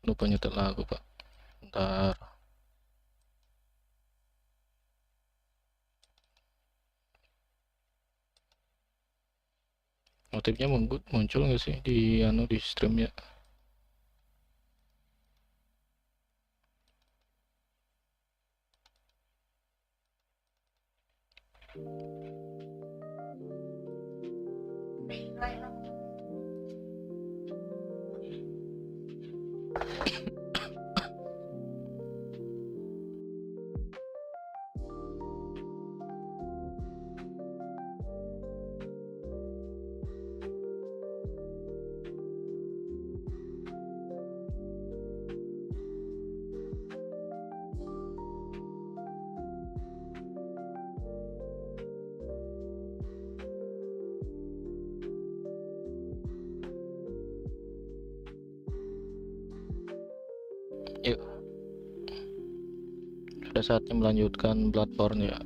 lupa nyetel lagu pak. Bentar. Notifnya muncul nggak sih di di stream ya? Yuk, sudah saatnya melanjutkan Bloodborne ya.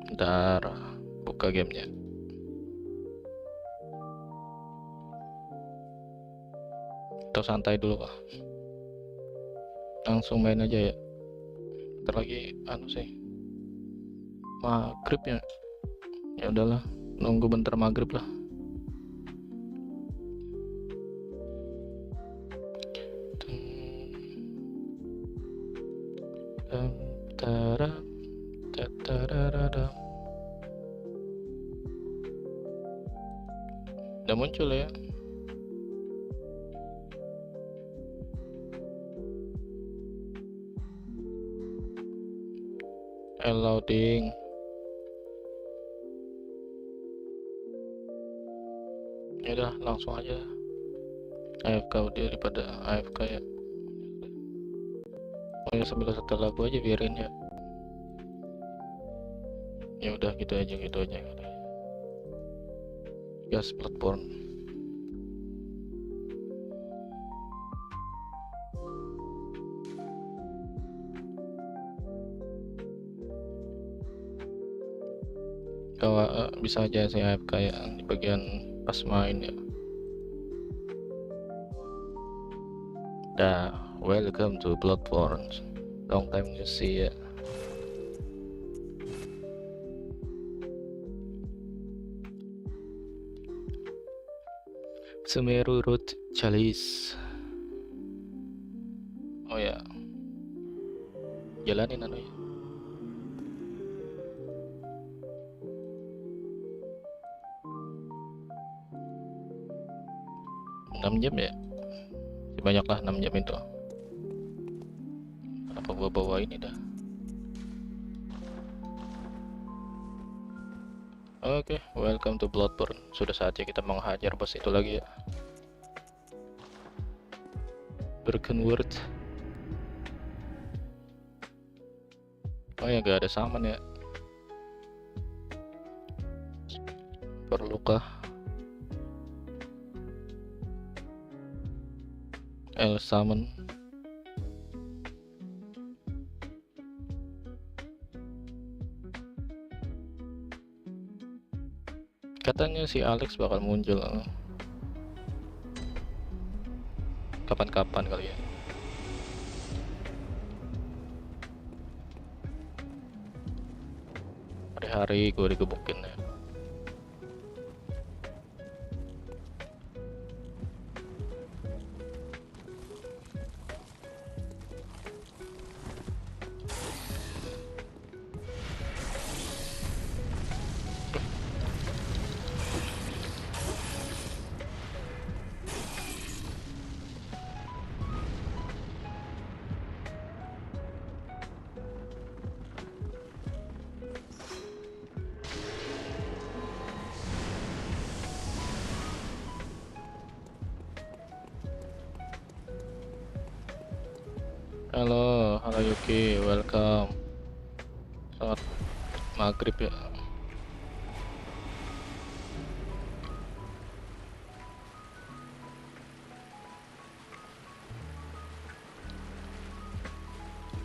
Bentar, buka gamenya. Atau santai dulu pak, langsung main aja ya. Bentar lagi sih maghrib ya. Ya udahlah, nunggu bentar maghrib lah. Udah muncul ya. Loading. Ya udah langsung aja. AFK daripada AFK ya. Oh ya, sambil setel lagu aja biarin ya. Ya udah gitu aja. Gas Bloodborne. Kalau bisa aja saya AFK ya di bagian pas main ya. Dah, welcome to Bloodborne. Long time no see ya. Semeru Road Chalice. Oh ya, jalanin ya. 6 jam ya, banyaklah 6 jam itu. Kenapa gua bawa ini dah? Oke, welcome to Bloodborne. Sudah saatnya kita menghajar bos itu lagi ya. Berkenword. Oh ya, gak ada summon ya. Perlukah summon? Katanya si Alex bakal muncul kapan-kapan kali ya. Hari-hari gue digebukin ya. Halo Yuki, welcome. Selamat maghrib ya.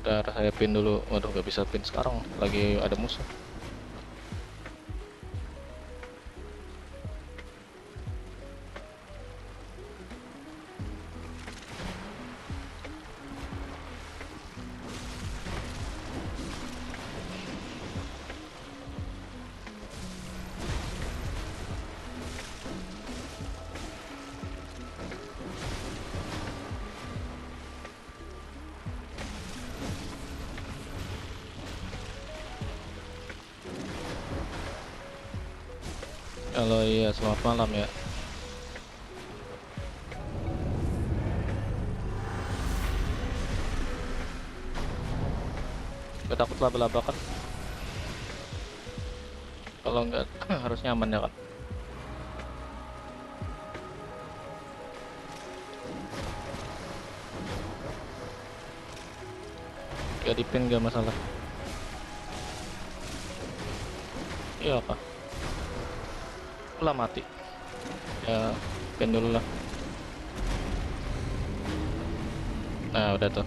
Udah saya pin dulu. Waduh, gak bisa pin sekarang, lagi ada musuh. Halo, iya, selamat malam ya. Gak takut laba-laba kan? Kalau nggak harus nyaman ya kan? Gak dipin gak masalah. Iya kah? Lah mati. Ya, pin dulu lah. Nah, udah tuh.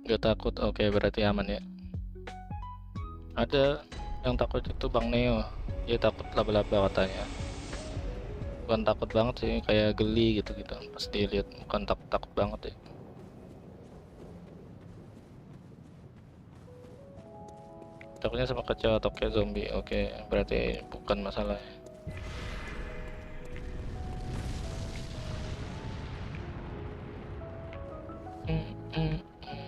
Gak takut, oke berarti aman ya. Ada yang takut itu Bang Neo. Dia takut laba-laba katanya. Bukan takut banget sih, kayak geli gitu-gitu. Pas dilihat, bukan takut banget ya. Takutnya sama kecil atau kayak zombie. Oke, berarti bukan masalah ya. Hmm, hmm, hmm.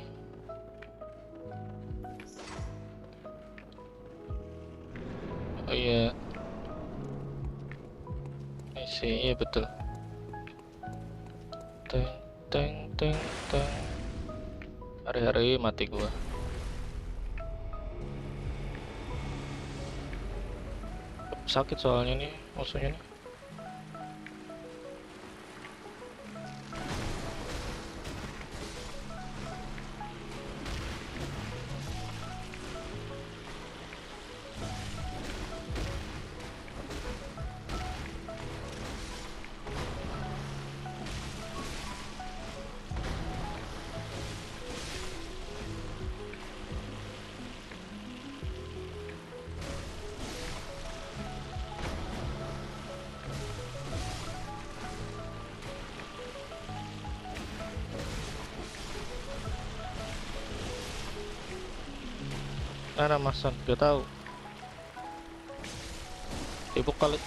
Oh iya, isi iya betul. Teng teng teng teng. Hari-hari mati gua. Sakit soalnya nih musuhnya nih. Mana Masan? Gak tahu. Sibuk kali.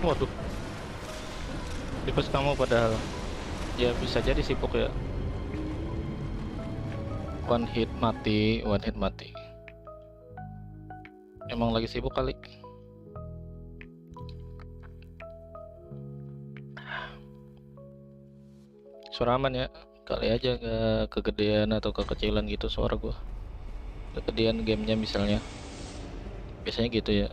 Waduh, tipes kamu padahal. Ya bisa jadi sibuk ya. One hit mati, one hit mati. Emang lagi sibuk kali. Suara aman ya. Kali aja gak kegedean atau kekecilan gitu suara gua. Kegedean gamenya misalnya. Biasanya gitu ya.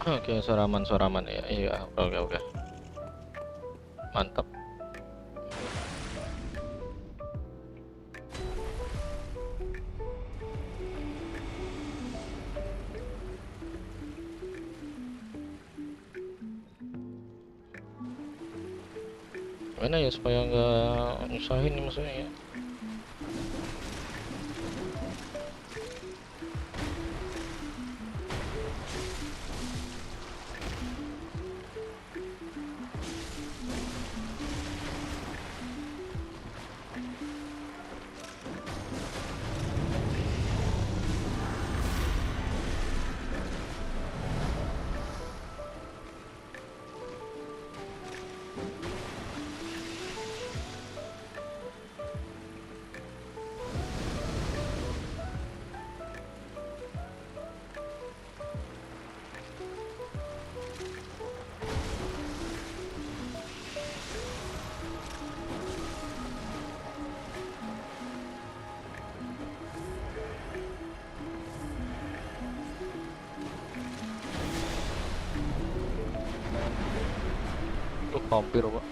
Oke, suara aman ya. Iya, oke oke. Mantap. Gimana ya supaya nggak nyusahin nih maksudnya ya. Hampir pak.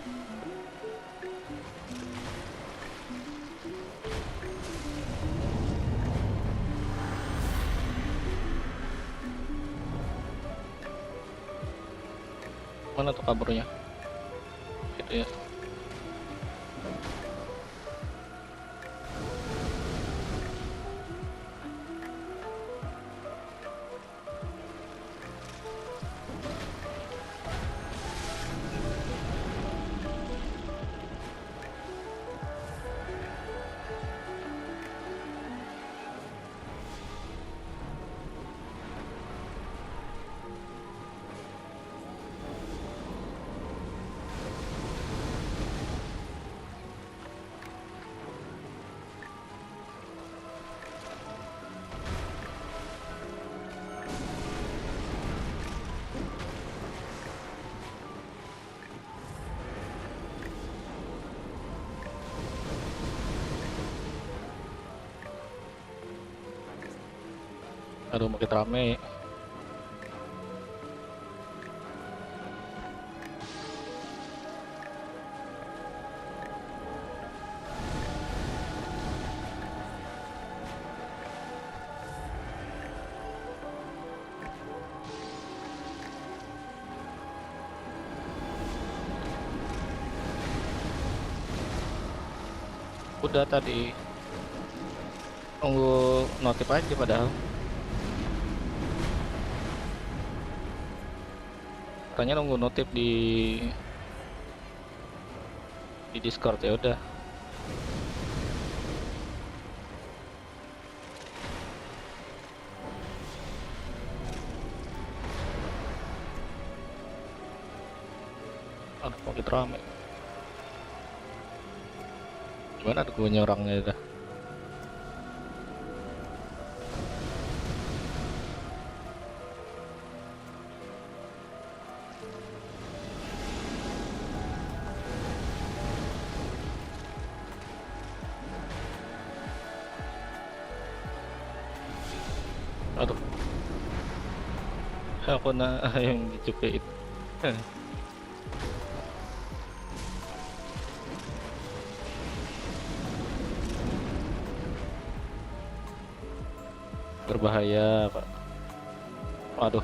Mana tuh kaburnya? Gitu ya. Aduh makin rame. Udah tadi tunggu notif aja padahal. Katanya nunggu notif di Discord, ya udah. Aduh makin rame. Gimana tuh gue nyerangnya dah. Aduh, aku yang dicupein. Berbahaya pak. Waduh,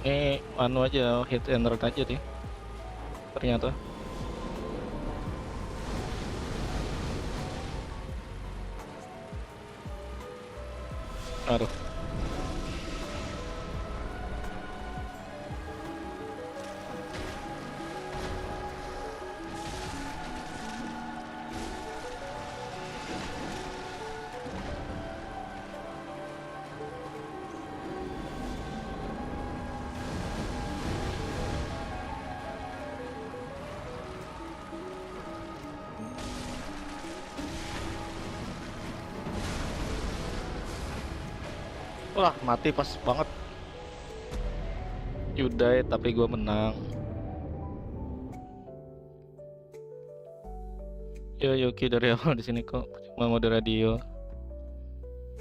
ini anu aja, hit and run aja deh ternyata. Aduh, wah mati pas banget. Yudai tapi gua menang. Ya Yuki dari awal di sini kok cuma mode radio.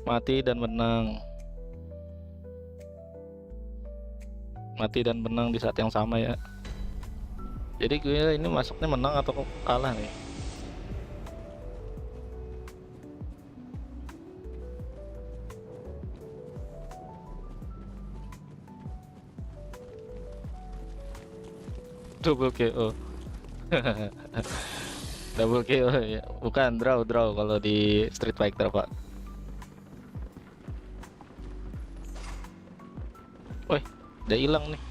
Mati dan menang. Mati dan menang di saat yang sama ya. Jadi gue ini masuknya menang atau kalah nih? Double KO. Double KO ya. Bukan draw kalau di Street Fighter, Pak. Woi, udah hilang nih.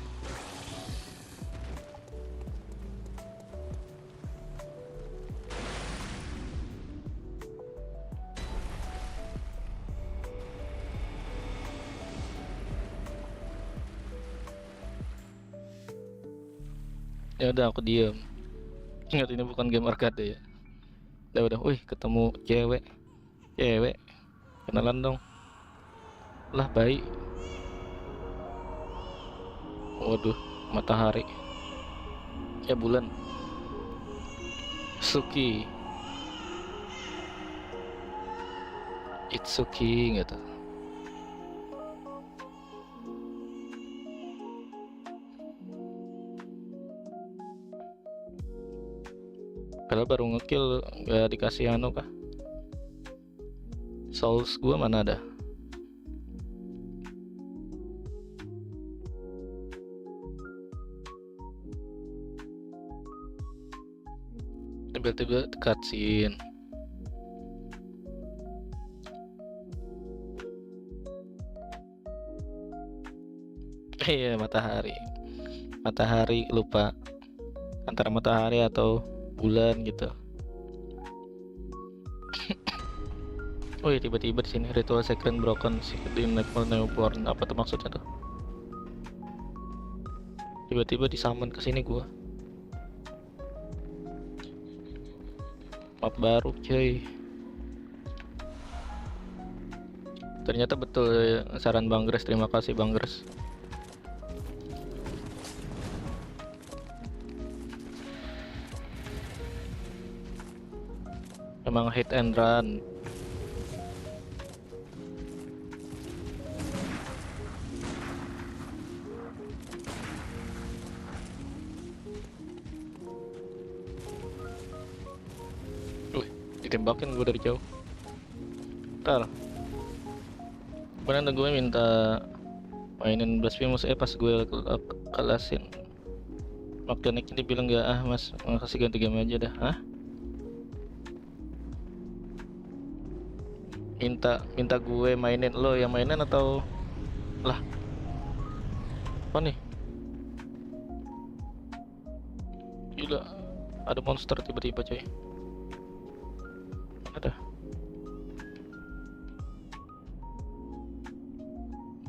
Ya udah aku diem. Ingat ini bukan game arcade ya. Udah, wih ketemu cewek. Kenalan dong. Lah baik. Waduh, matahari. Ya bulan. Suki. Itsuki gitu. Padahal baru ngekill gak dikasih anu kah? Souls gua mana ada? Tiba-tiba cutscene. Iya, matahari lupa antara matahari atau bulan gitu. Oh iya, tiba-tiba di sini ritual secret broken di newborn, apa tuh maksudnya tuh? Tiba-tiba disummon ke sini gua. Map baru cuy. Ternyata betul saran Bang Gres, terima kasih Bang Gres. Emang hit and run. Ditembakin gue dari jauh. Ntar kemarin gue minta mainin Blasphemous pas gue kelasin Magdanik ini bilang gak, ah mas makasih ganti game aja dah. Hah? Minta gue mainin, lo yang mainin atau lah apa nih? Gila, ada monster tiba-tiba coy.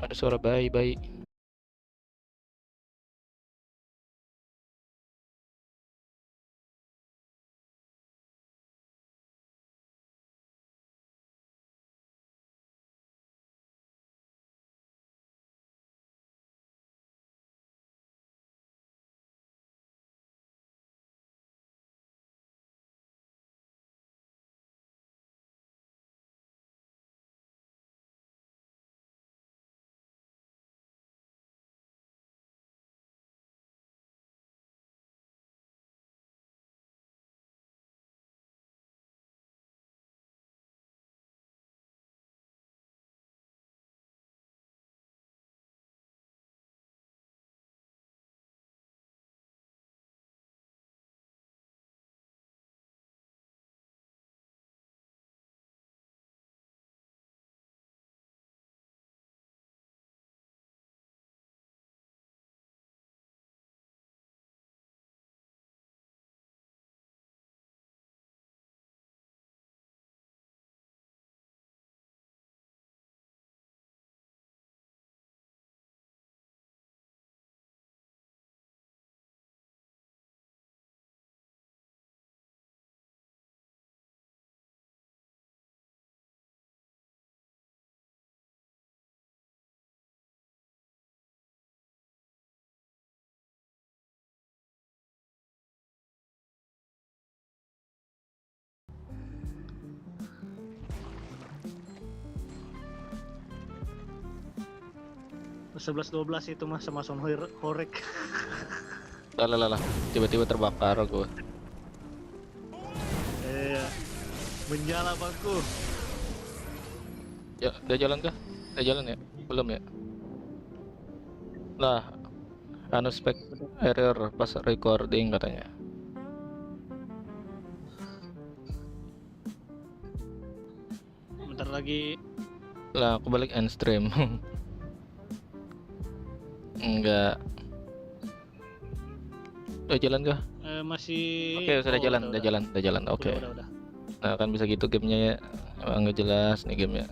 Ada suara bayi. Sebelas 12 itu mas sama horek. Lah, tiba-tiba terbakar gue. Menyala bangku. Ya, udah jalan kah? Udah jalan ya? Belum ya? Lah, unexpected error pas recording katanya. Bentar lagi. Lah, aku balik end stream. Enggak. Udah jalan kah? Masih. Oke, sudah jalan, udah jalan. Oke. Udah. Nah, kan bisa gitu gamenya ya. Nggak jelas nih gamenya.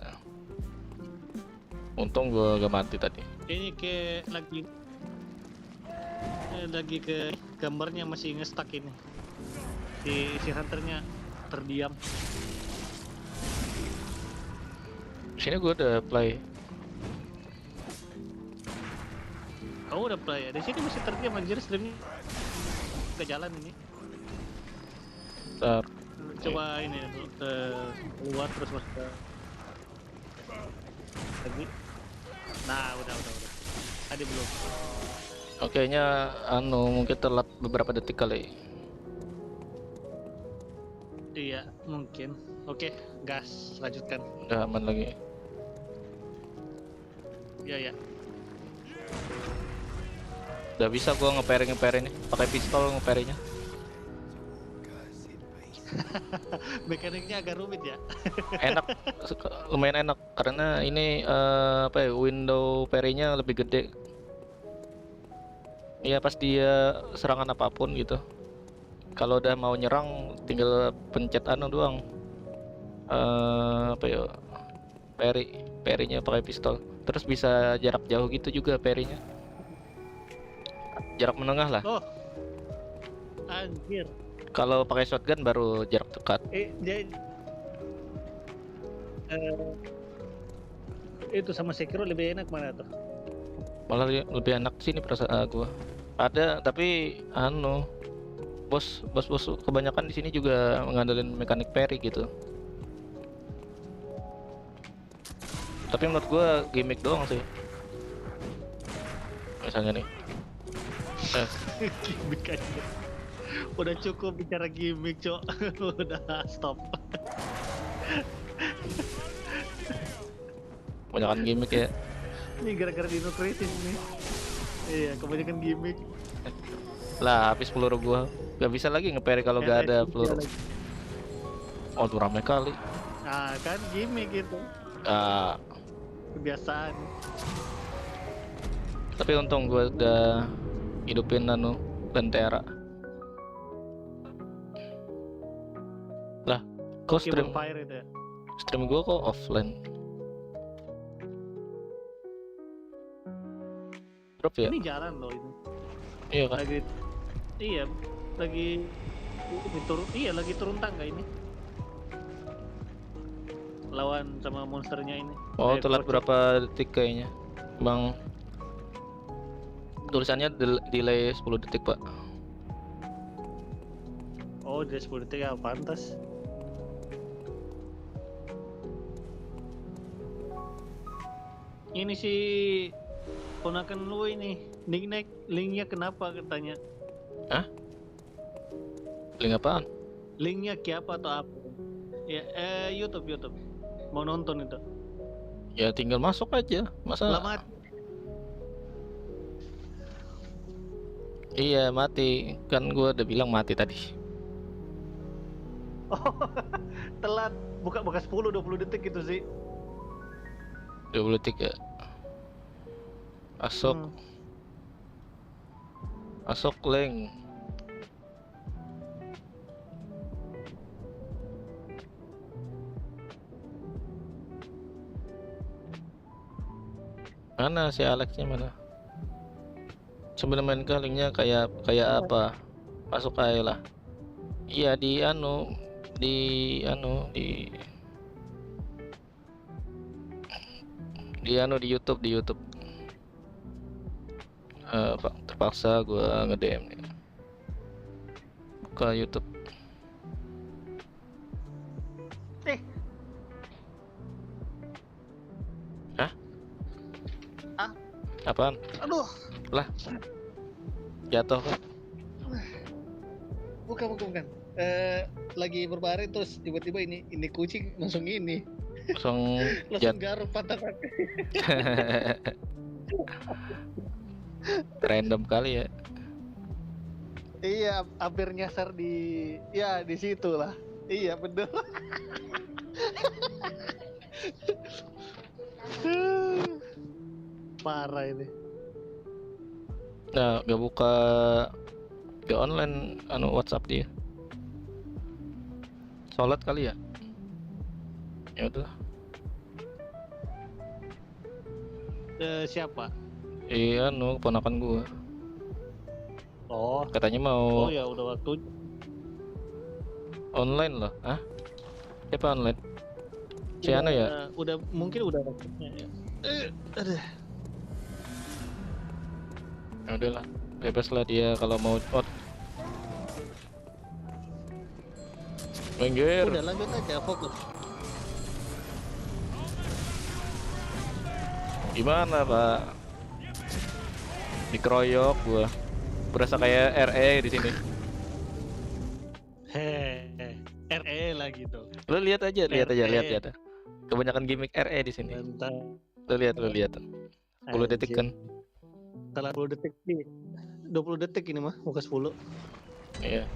Untung gua gak mati tadi. Ini kayak lagi ke gambarnya masih nge-stuck ini. Si hunternya terdiam. Sini gua udah play. Oh udah play ya. Di sini masih terdiam anjir streamnya. Ke jalan ini. Ntar. Coba ini keluar terus masuk ke lagi. Nah udah. Tadi belum. Oke nya mungkin telat beberapa detik kali. Iya, mungkin. Oke, gas, lanjutkan. Udah aman lagi. Iya, ya. Udah bisa gua nge-parry ini. Pakai pistol nge-parry-nya. Mekaniknya agak rumit ya. Enak, lumayan enak karena ini apa ya, window parry-nya lebih gede. Iya pas dia serangan apapun gitu. Kalau udah mau nyerang tinggal pencet anu doang. Apa ya? Parry-nya pakai pistol. Terus bisa jarak jauh gitu juga parry-nya. Jarak menengah lah. Oh, anjir. Kalau pakai shotgun baru jarak dekat. Dia itu sama Sekiro lebih enak mana tuh? Malah lebih enak sih ini perasaan gua. Ada tapi anu bos kebanyakan di sini juga mengandalkan mekanik parry gitu. Tapi menurut gua gimmick doang sih. Misalnya nih. Gimmick aja. Udah cukup bicara gimmick, Cok. Udah stop. Kebanyakan gimmick ya. Ini gara-gara Dino Crisis nih. Iya, kebanyakan gimmick. Lah habis peluru gua. Gak bisa lagi nge-parry kalau gak ada peluru. Oh tuh rame kali. Nah, kan gimmick gitu. Kebiasaan. Tapi untung gua udah hidupin anu Lentera. Lah, kok stream Fire itu ya. stream gua kok offline? Drop ya? Ini jalan loh ini. Iya kan? Lagi turun tangga ini. Lawan sama monsternya ini. Oh telat berapa detik kayaknya Bang. Tulisannya delay 10 detik pak. Oh dia 10 detik ya, pantas. Ini si ponakan lu ini linknya kenapa katanya? Hah? Link apaan? Linknya apa atau apa? Ya YouTube mau nonton itu. Ya tinggal masuk aja. Masa Selamat. Iya mati. Kan gua udah bilang mati tadi. Oh, telat. Buka 10-20 detik gitu sih. 20 detik ya. Masuk. Masuk link. Mana si Alexnya mana? Sebenarnya main ke linknya kayak apa? Masuk aja lah. Iya di YouTube. Pak terpaksa gua nge-DM nih. Buka YouTube. Hah? Apaan? Aduh. Lah. Jatuh kan? Bukan. Lagi berbaring terus tiba-tiba ini kucing langsung ini. Langsung garuk patah kaki. Random kali ya. Iya, hampir nyasar di situ lah. Iya, bener. Parah ini. Nah, gak buka ke online WhatsApp dia. Sholat kali ya? Ya udah. Siapa? Iya, keponakan gua. Oh. Katanya mau Oh ya udah waktu. online loh. Hah? Siapa online? Si Ano ya? Udah mungkin udah waktunya ya. Aduh. Ya udahlah, bebas lah dia kalau mau out. Minggir. Udah lanjut aja, fokus. Gimana pak? Dikeroyok gua. Berasa kayak RE di sini. RE Lu lihat aja, lihat aja, lihat RE. lihat. Kebanyakan gimmick RE di sini. Mantap. Lu lihat. 10 detik kan. Setelah 10 detik nih. 20 detik ini mah, muka 10. Iya.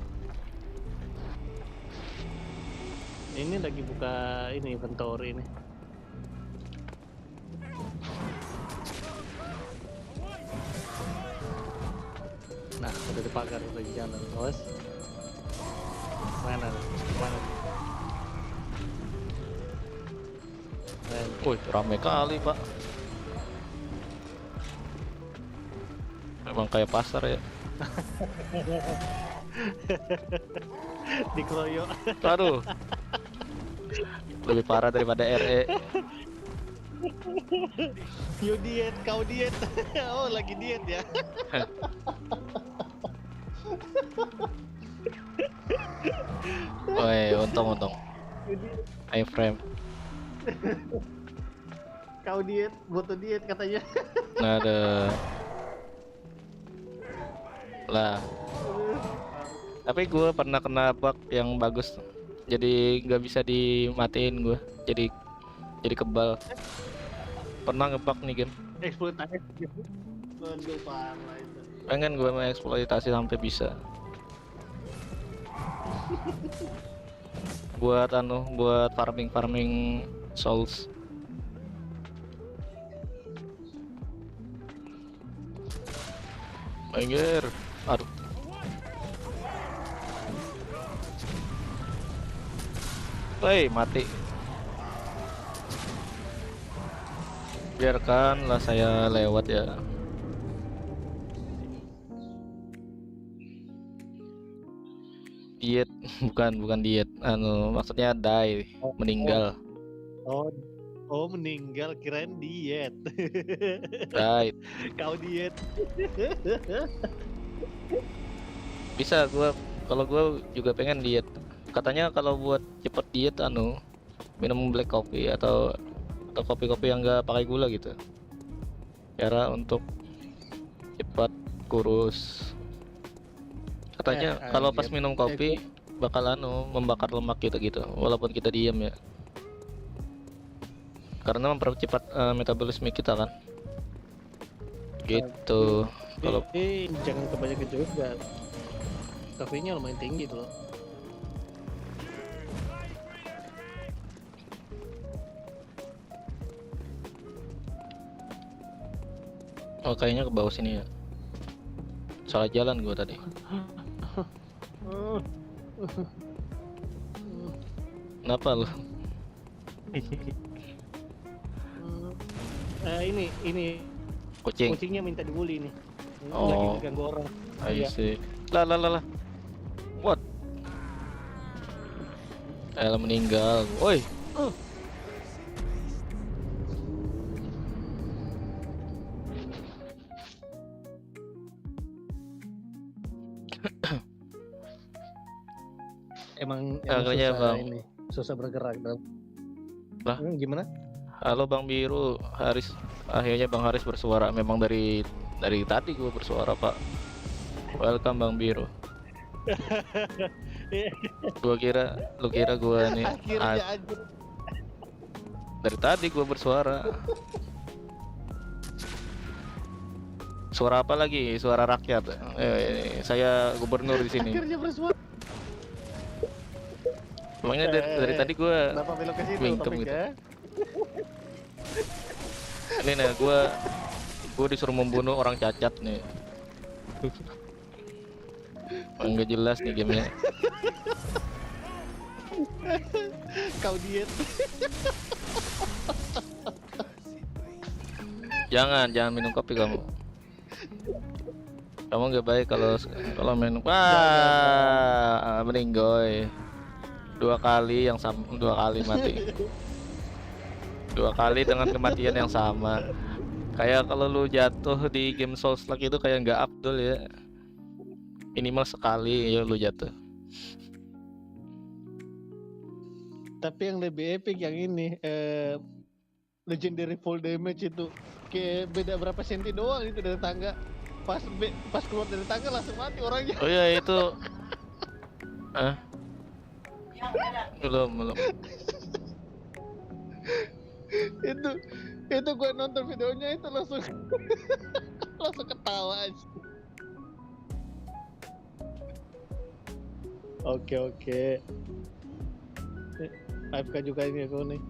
Ini lagi buka ini inventory ini. Nah, udah dipagar lagi jalan, awas. Mana? Mana? Wih, rame kali, Pak. Emang kayak pasar ya. Dikeroyok. Aduh. Lebih parah daripada RE. You diet, kau diet. Oh, lagi diet ya. Woi, untung. iframe. Kau diet, butuh diet katanya. Nah, ada. Lah. Tapi gue pernah kena bug yang bagus. Jadi nggak bisa dimatiin gue. Jadi kebal. Pernah ngebug nih game. Eksploitasi. Waduh, parah itu. Pengen gue mengeksploitasi sampai bisa. buat farming souls. Anjir. Aduh. Woi, mati. Biarkanlah saya lewat ya. Diet, bukan diet. Maksudnya die, meninggal. Oh, meninggal, kirain diet. Die. Kau diet. Bisa kalau gua juga pengen diet. Katanya kalau buat cepet diet minum black coffee atau kopi-kopi yang enggak pakai gula gitu. Cara untuk cepat kurus. Katanya kalau pas minum kopi bakal membakar lemak gitu walaupun kita diam ya. Karena mempercepat metabolisme kita kan. Gitu. Kalau jangan kebanyakan juga. Kafenya lumayan tinggi tuh loh. Oh, kayaknya ke bawah sini ya. Salah jalan gua tadi. Kenapa lu? Ini Kucing. kucingnya minta dibully nih. Oh. Lagi ganggu orang. I see. Lah. What? Meninggal. Woi. Emang Akhirnya, susah Bang. ini, susah bergerak dalam. Lah? Gimana? Halo Bang Biru, Haris. Akhirnya Bang Haris bersuara. Memang dari tadi gua bersuara, Pak. Welcome Bang Biru. Lu kira gua nih. Akhirnya aja. Dari tadi gua bersuara. Suara apa lagi? Suara rakyat. Saya gubernur di sini. Akhirnya bersuara. Emangnya dari tadi gua Kenapa belok ke situ mingkem topik gitu. ya? Ini nih gua disuruh membunuh orang cacat nih. Enggak jelas nih gamenya. Kau diet. Jangan minum kopi kamu. Kamu nggak baik kalau minum. Wah, meninggoy. Dua kali mati. 2 kali dengan kematian yang sama. Kayak kalau lu jatuh di game Souls-like itu kayak nggak Abdul ya. Minimal sekali ya lu jatuh. Tapi yang lebih epic yang ini legendary full damage itu kayak beda berapa senti doang itu dari tangga. Pas keluar dari tangga langsung mati orangnya. Oh iya itu Belum. itu itu gue nonton videonya itu langsung langsung ketawa aja. Oke. AFK juga ini aku nih.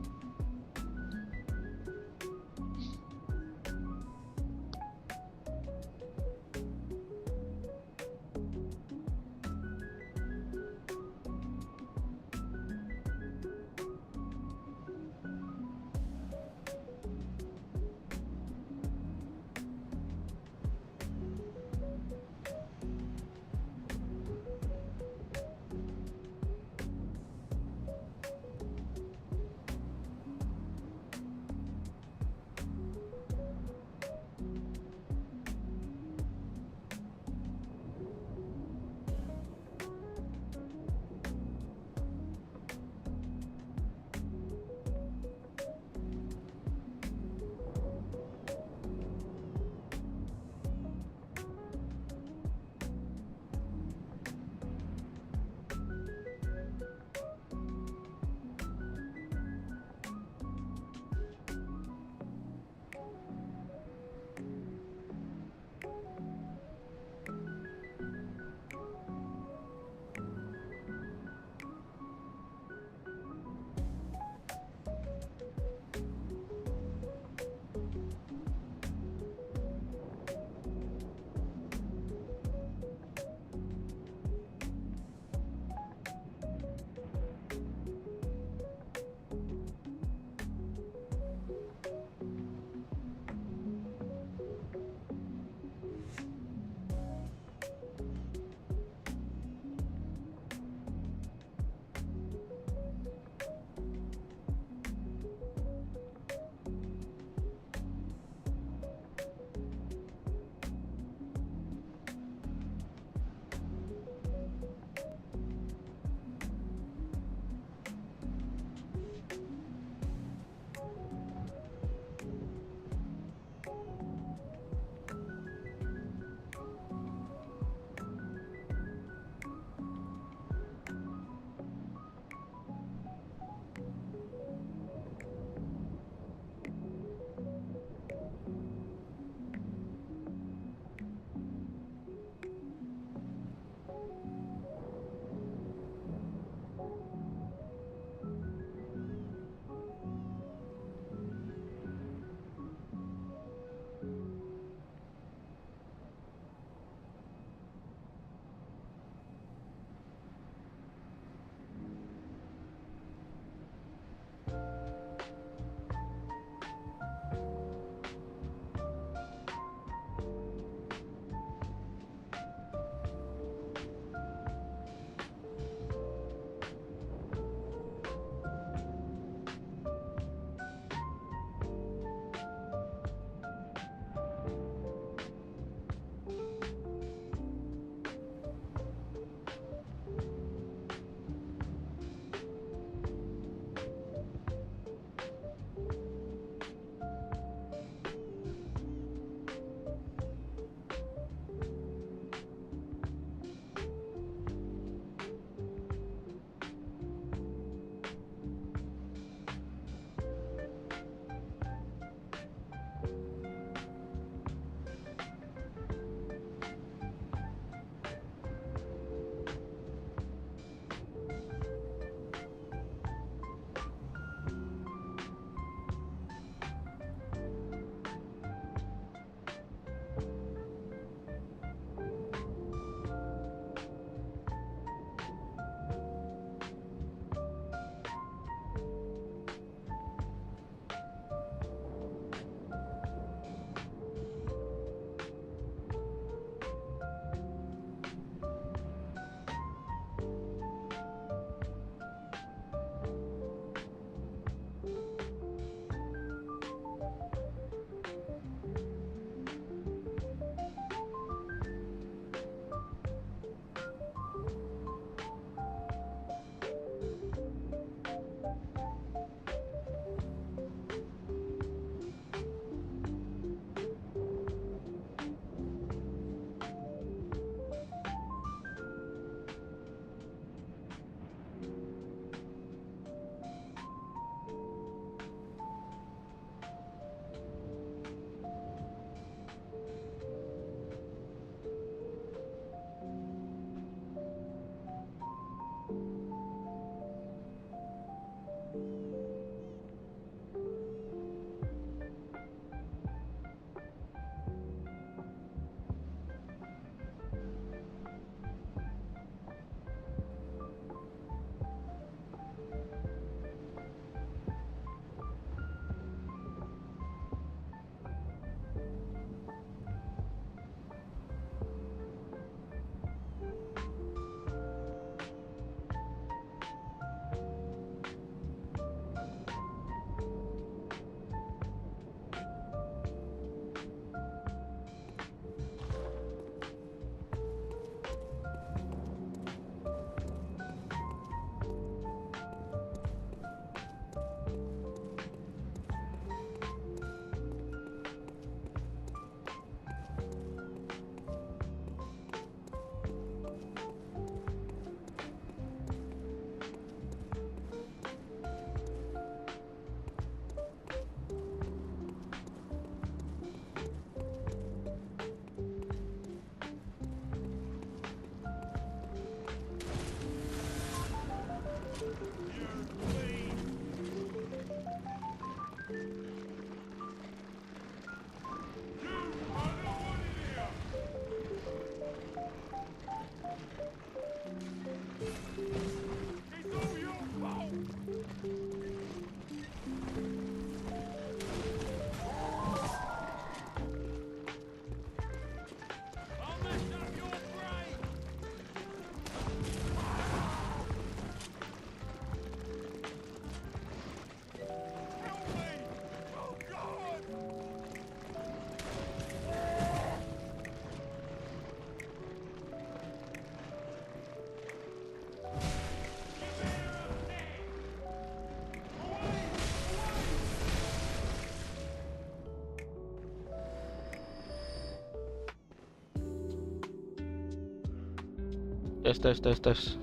Tes.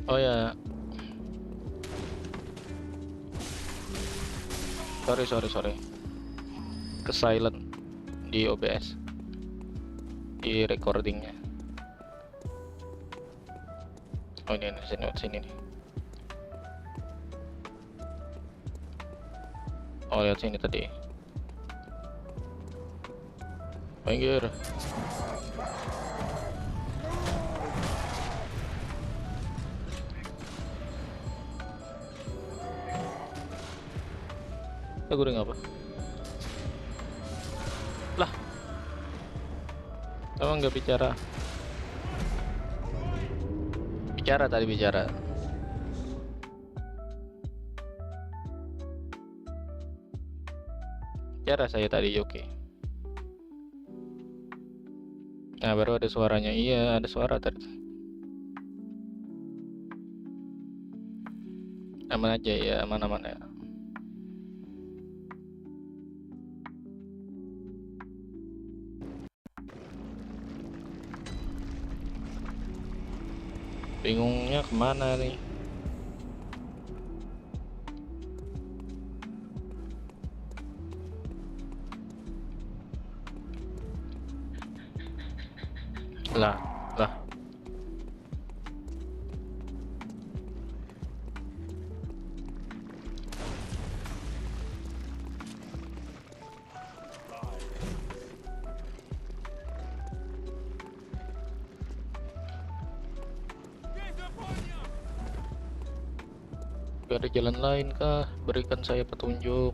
Oh ya, sorry. Ke silent di OBS, di recordingnya. Oh ini sini nih. Oh lihat sini tadi. Minggir. Gue udah ngapa? Lah, emang nggak bicara? Bicara. Bicara saya tadi, oke. Nah, baru ada suaranya. Iya, ada suara tadi. Aman aja ya, aman ya. Bingungnya kemana nih? Lah. Gak ada jalan lain kah? Berikan saya petunjuk.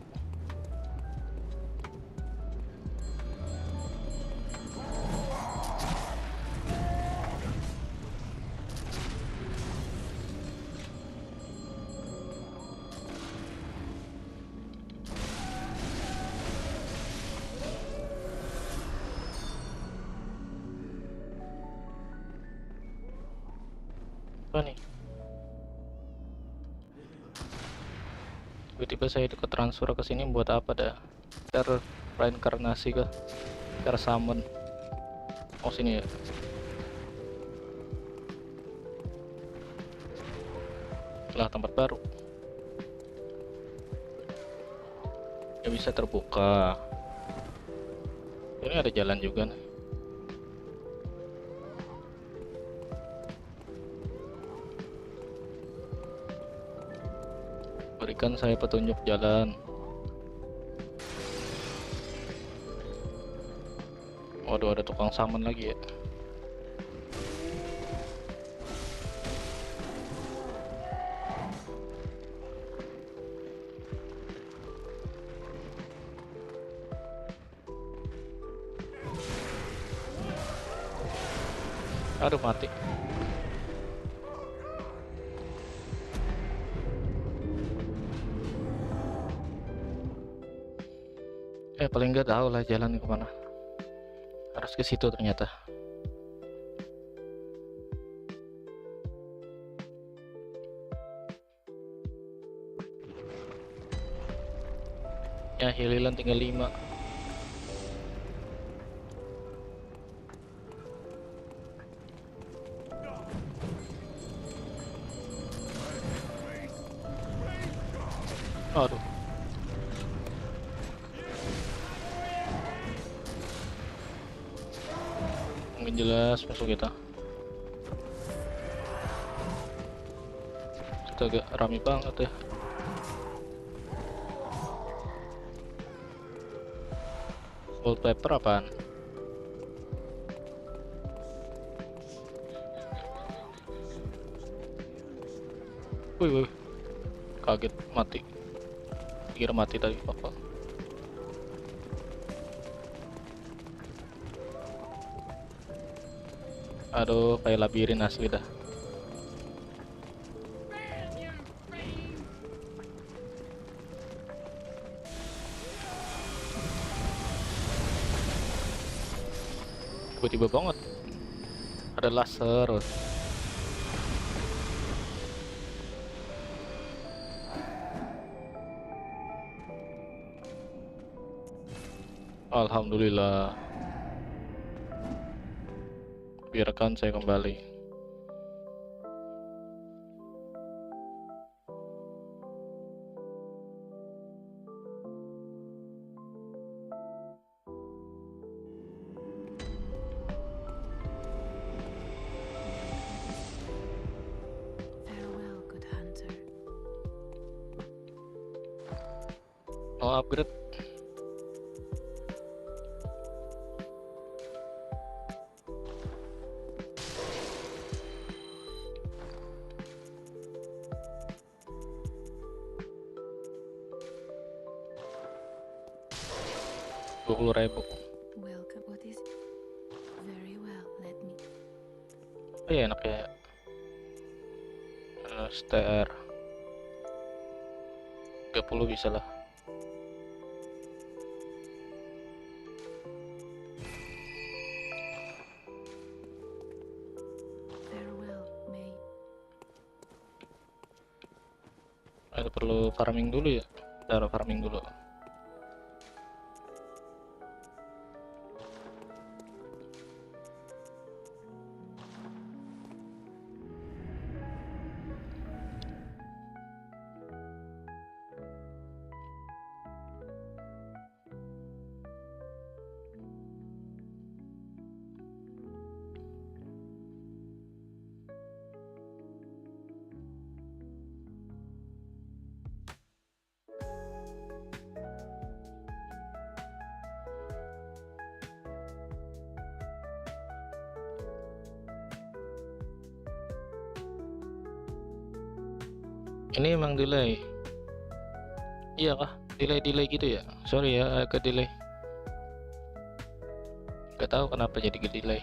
Apa nih? Tiba-tiba saya ikut transfer ke sini buat apa dah? Ter reinkarnasi kah? Ter summon. Oh sini ya. Lah tempat baru. Ya bisa terbuka. Ini ada jalan juga nih. Berikan saya petunjuk jalan. Waduh, ada tukang summon lagi ya. Aduh, mati. Paling nggak tahu lah jalan kemana. Harus ke situ ternyata. Ya, hililan tinggal 5. Aduh. Mungkin jelas musuh kita. Kita agak rame banget ya. Wallpaper apaan? Wih, kaget mati. Kira mati tadi apa? Aduh, kayak labirin asli dah. Tiba-tiba banget ada laser. Alhamdulillah. direkam saya kembali. Farewell, good hunter. Mau upgrade? Rp20.000. Welcome. What is? Very well. Let me. Oh iya enak ya. STR 30 bisa lah. Farewell, May. Ada perlu farming dulu ya. Taruh farming dulu. Ini emang delay. Iya kah? Delay gitu ya? Sorry ya, agak delay. Gak tahu kenapa jadi delay.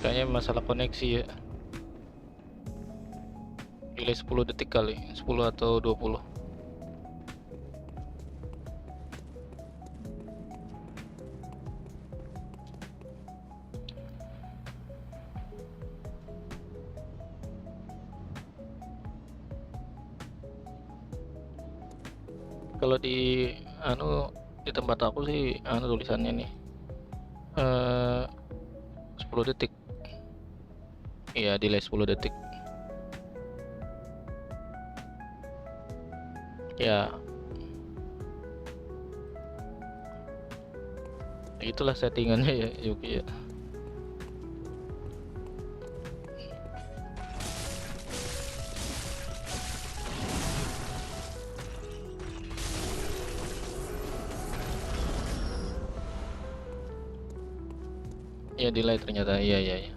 Kayaknya masalah koneksi ya. Delay 10 detik kali, 10 atau 20. Kalau di di tempat aku sih tulisannya nih 10 detik. Iya, delay 10 detik. Ya. Itulah settingannya ya, Yuki ya. Ya delay ternyata. Iya.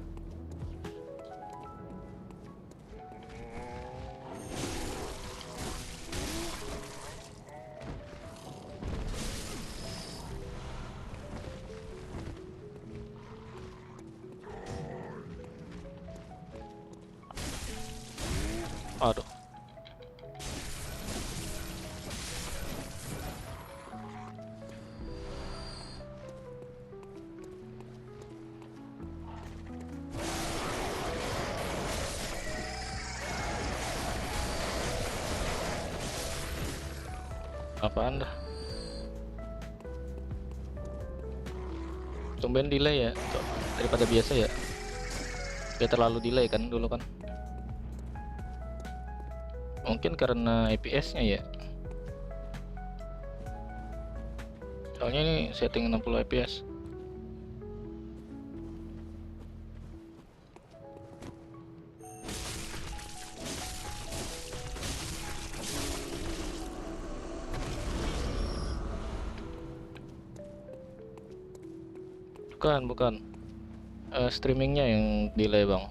Aduh. Apaan dah? Tumben delay ya daripada biasa ya. Gak terlalu delay kan dulu kan. Mungkin karena IPS-nya ya. Soalnya ini setting 60 fps. Bukan. Streamingnya yang delay bang.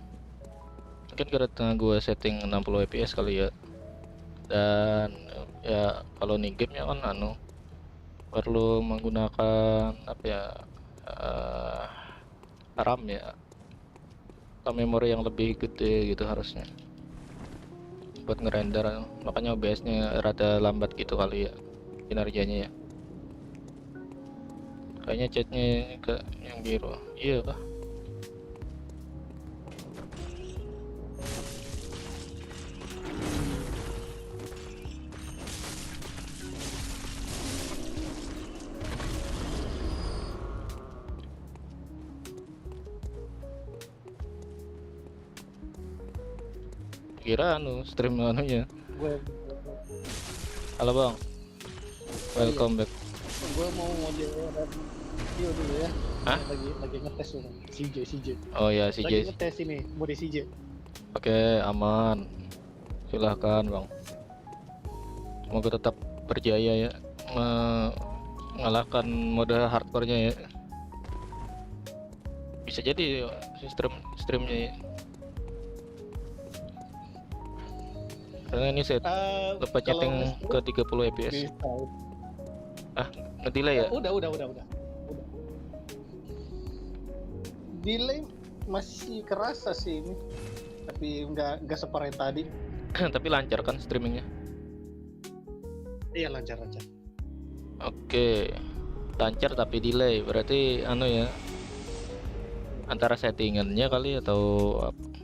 Mungkin karena gue setting 60 fps kali ya. Dan ya kalau nih gamenya kan perlu menggunakan apa ya, RAM ya, atau memori yang lebih gede gitu harusnya buat ngerender. Makanya OBS-nya rada lambat gitu kali ya kinerjanya ya. Kayaknya chatnya ke yang biru. Iya kah? Kira stream anunya. Gue Halo bang, welcome back. gue mau model video dulu ya. Hah? Lagi ngetes dulu. CJ. Oh ya si Lagi Jay. ngetes ini mode CJ. Oke aman. Silahkan bang. Semoga tetap berjaya ya mengalahkan mode hardcore-nya ya. Bisa jadi streamnya ya. Karena ini saya lupa Kalau nyeting ke 30 fps. bisa. Ngedelay ya? Udah. Delay masih kerasa sih ini. Tapi nggak separah yang tadi. Tapi lancar kan streamingnya? Iya lancar. Oke, lancar tapi delay. Berarti ya, antara settingannya kali atau apa?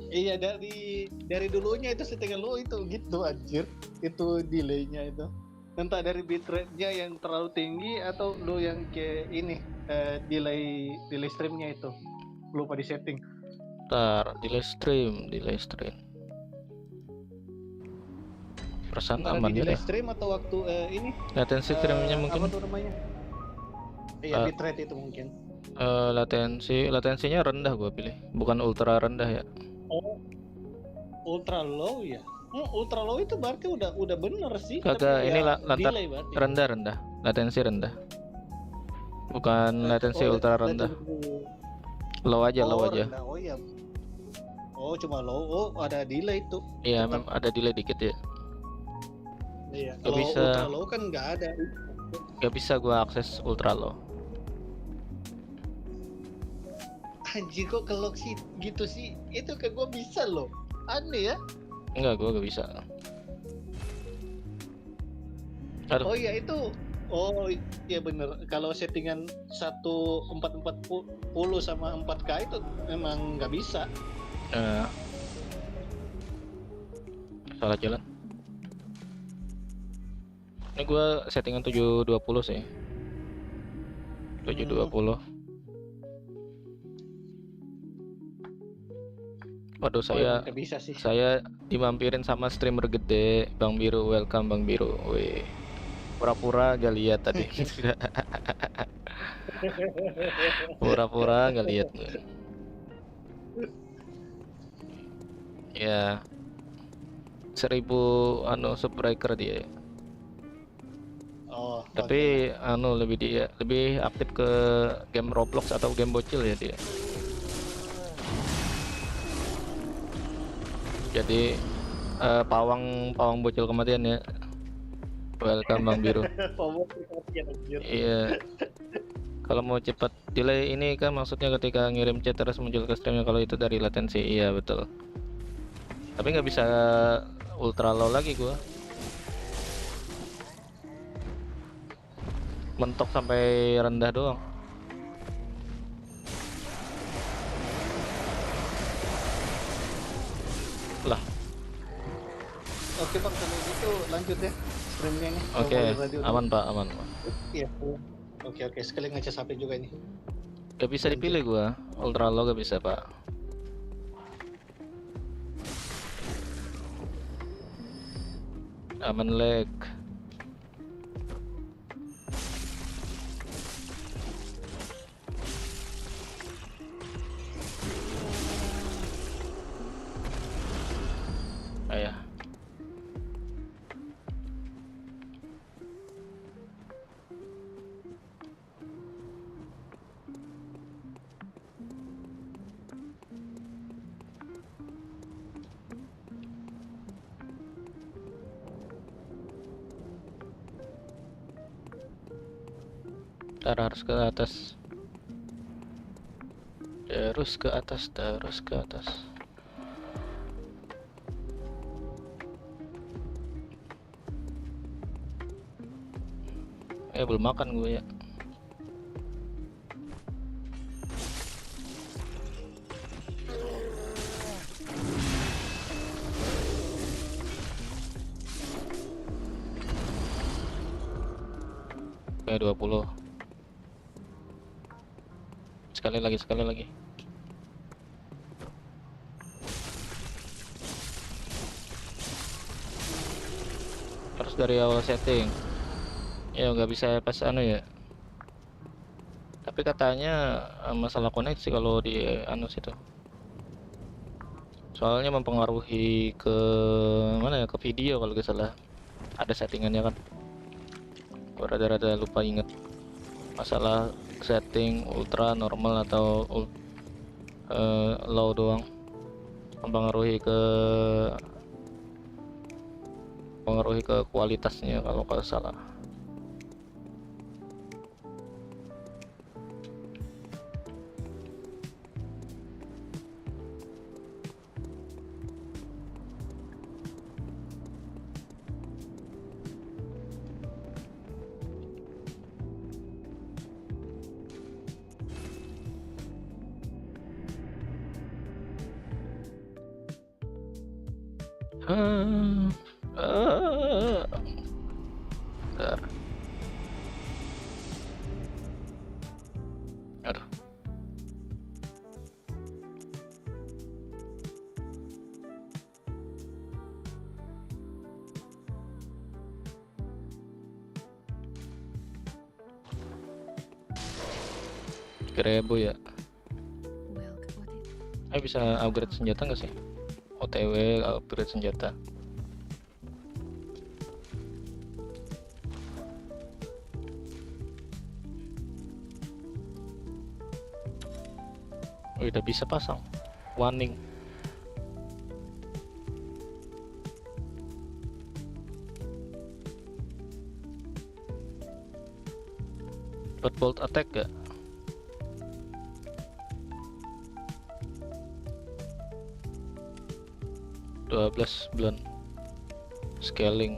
Iya dari dulunya itu settingan lu itu gitu anjir. Itu delaynya itu. Entah dari bitrate-nya yang terlalu tinggi atau lu yang kayak ini delay streamnya itu lupa di setting. Ntar delay stream. Perasaan Antara aman di ya. delay stream atau waktu ini Latensi streamingnya mungkin. apa tuh namanya? Iya bitrate itu mungkin. Latensinya rendah gua pilih, bukan ultra rendah ya. Oh, ultra low ya? Ultra low itu berarti udah bener sih. Kagak, tapi ini ya lantar delay berarti. rendah, latensi rendah. Bukan latensi ultra rendah. Low aja. Rendah. Oh iya. Oh cuma low. Oh ada delay tuh. Iya, Tetap. memang ada delay dikit ya. Iya. Gak Kalau bisa. ultra low kan nggak ada. Gak bisa gua akses ultra low. Anjir kok kalau sih gitu sih itu ke gua bisa loh. Aneh ya. Enggak, gua gak bisa. Aduh. Oh iya itu. Oh iya bener. Kalau settingan 1440 sama 4K itu memang nggak bisa. Salah jalan. Ini gua settingan 720 sih. 720. Waduh, Nggak bisa sih. saya dimampirin sama streamer gede, Bang Biru. Welcome Bang Biru. Wih, pura-pura gak lihat tadi. Pura-pura gak lihat. Ya, 1000 subscriber dia. Oh. Tapi lebih aktif ke game Roblox atau game bocil ya dia. Jadi pawang bocil kematian ya. Welcome Bang Biru. Iya. Kalau mau cepat delay ini kan maksudnya ketika ngirim chat terus muncul ke streamnya, kalau itu dari latensi. Iya betul. Tapi nggak bisa ultra low lagi gua. Mentok sampai rendah doang. Lah. Oke Bang, kalau gitu lanjut ya streamnya nih. Oke, aman Pak, aman. Iya. Oke, sekali ngecas HP juga ini. Gak bisa dipilih gua, ultra low gak bisa Pak. Aman lag. Ayah. Ntar harus ke atas. Terus ke atas. Belum makan gue ya. Oke, 20. Sekali lagi. dari awal setting. Ya nggak bisa pas anu ya. Tapi katanya masalah koneksi kalau di anu situ. Soalnya mempengaruhi ke mana ya, ke video kalau nggak salah. Ada settingannya kan. Gua rada-rada lupa inget masalah setting ultra, normal atau low doang. Mempengaruhi ke kualitasnya kalau nggak salah. Ah, ah, bentar. Aduh. Ribu ya. Bisa upgrade senjata nggak sih? OTW upgrade senjata. Oh, udah bisa pasang warning. Dapat bolt attack gak? bulan scaling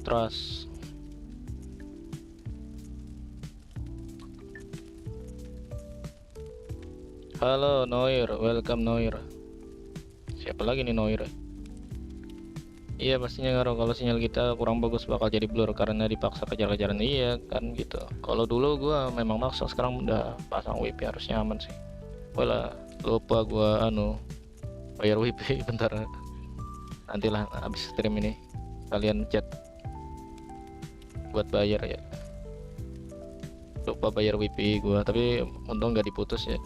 trust. Halo Noir, welcome Noir. Siapa lagi nih Noir? Iya pastinya ngaruh, kalau sinyal kita kurang bagus bakal jadi blur karena dipaksa kejar-kejaran. Iya kan gitu. Kalau dulu gua memang maksa, sekarang udah pasang WP harusnya aman sih. Wala lupa gua bayar WP bentar. Nantilah abis stream ini kalian chat buat bayar ya. Lupa bayar WP gua, tapi untung nggak diputus ya.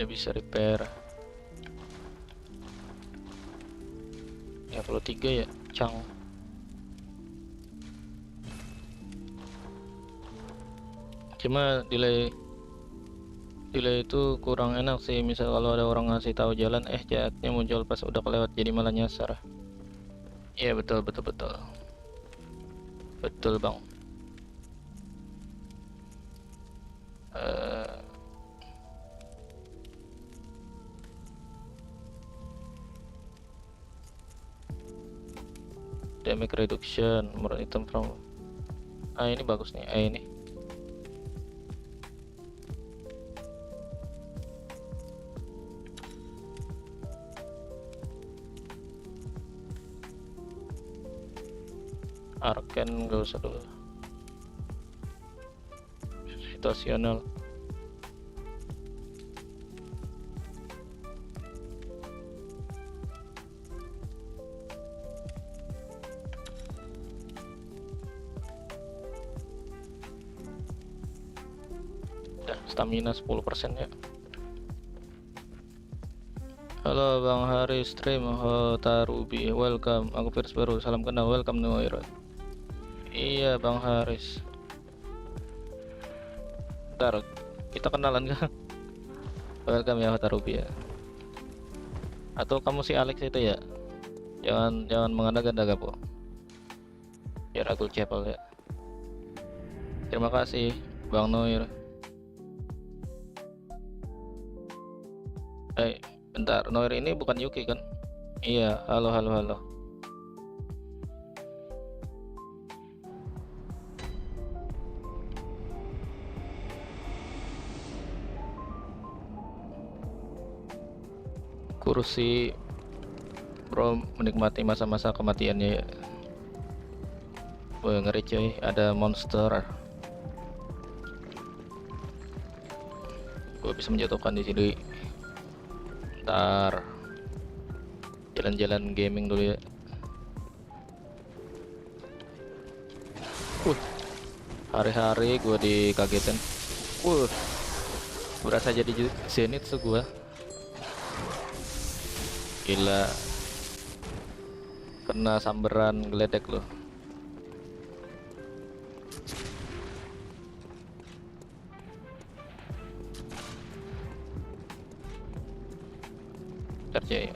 Ya bisa repair ya, kalau 3 ya cang. Cuma delay itu kurang enak sih, misal kalau ada orang ngasih tahu jalan jahatnya muncul pas udah kelewat jadi malah nyasar. Iya betul bang. Damage reduction, more item from ini bagus nih, ini Arken gak usah dulu, situasional. Stamina 10% ya. Halo Bang Haris stream Hotarubi, welcome. Aku First baru, salam kenal, welcome Noir. Iya Bang Haris. Bentar, kita kenalan kan? Welcome ya Hotarubi ya. Atau kamu si Alex itu ya? Jangan mengada-ngada po. Biar aku chapel ya. Terima kasih Bang Noir. Bentar, Noir ini bukan Yuki kan? Iya, halo. kurus si bro menikmati masa-masa kematiannya ya. Wah ngeri cuy, ada monster. Gue bisa menjatuhkan di sini. Ntar jalan-jalan gaming dulu ya. Hari-hari gue dikagetin. Berasa jadi Zenith tuh gue. Gila, kena samberan geledek loh. Charge ya.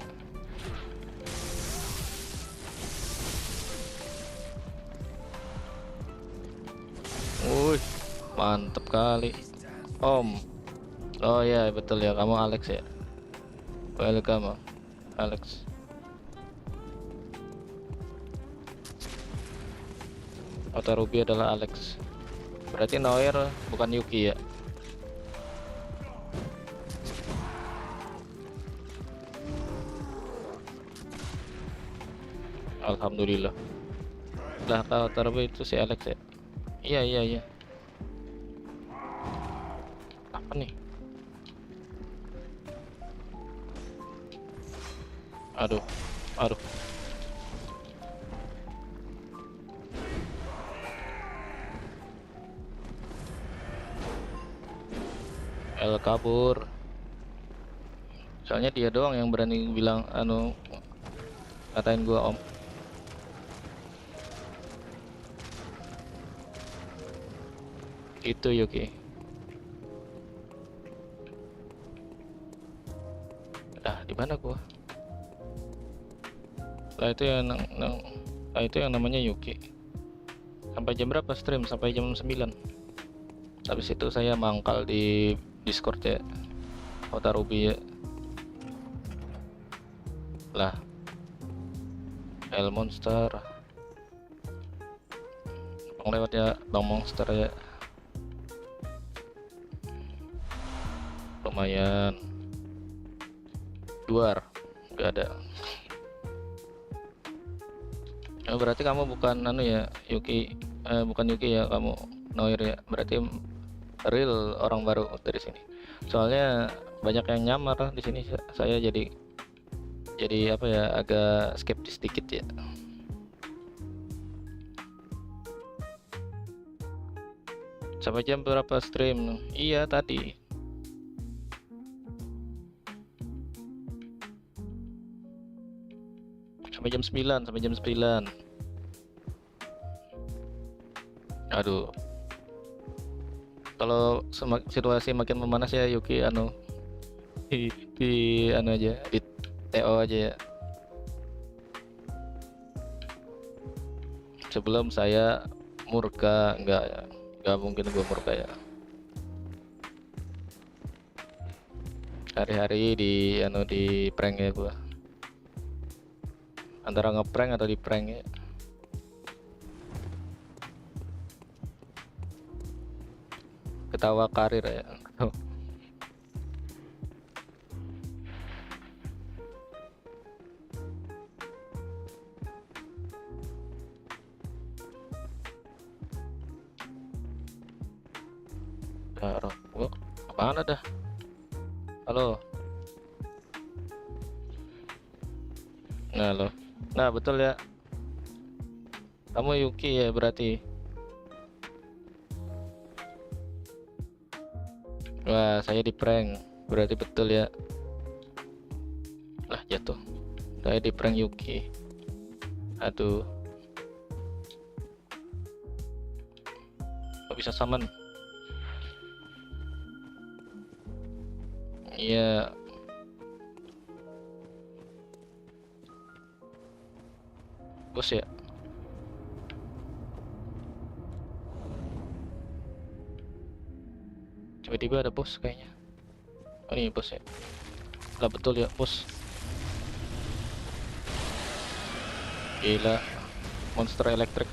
Mantep kali Om. Oh ya betul ya, kamu Alex ya. Welcome Alex. Auto Ruby adalah Alex. Berarti Noir bukan Yuki ya. Alhamdulillah. Lah Auto Ruby itu si Alex ya. Iya. Apa nih? Aduh. El kabur. Soalnya dia doang yang berani bilang katain gua Om. Itu Yuki. Di mana gua? Lah itu yang namanya Yuki. Sampai jam berapa stream? Sampai jam 9. Habis itu saya mangkal di Discord ya. Auto Ruby ya. Lah. El Monster. Bang lewat ya, Bang Monster ya. Lumayan. Duar nggak ada. Oh, berarti kamu bukan ya Yuki, bukan Yuki ya kamu, Noir ya. Berarti real orang baru dari sini. Soalnya banyak yang nyamar di sini. Saya jadi apa ya, agak skeptis dikit ya. Sampai jam berapa stream? Iya tadi. Sampai jam 9. Aduh. Kalau situasi makin memanas ya Yuki di aja, di TO aja ya. Sebelum saya murka, enggak mungkin gua murka ya. Hari-hari di prank ya gua. Antara ngeprank atau di prank ya. Ketawa karir ya. Gua apaan dah? Halo. Nah betul ya. Kamu Yuki ya berarti. Wah saya di prank. Berarti betul ya. Lah jatuh. Saya di prank Yuki. Aduh. Kok bisa summon? Iya. Bos ya. Tiba-tiba ada bos kayaknya. Oh ini bos ya. Lah betul ya bos. Gila. Monster elektrik.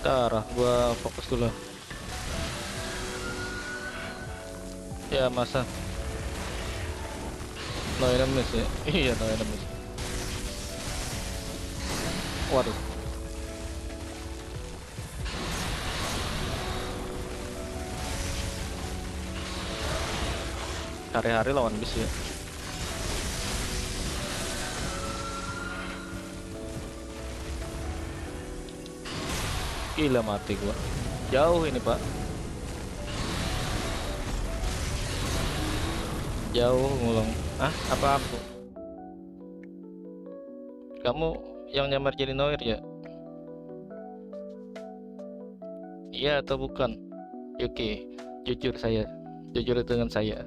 Bentar, gua fokus dulu. Ya masa no enemies ya. Iya no enemies. Waduh. Hari-hari lawan bis ya. Gila mati gua. Jauh ini pak. Jauh ngulung. Ah apa aku? Kamu yang nyamar jadi Noir ya? Iya atau bukan? Oke, jujur saya. Jujur dengan saya.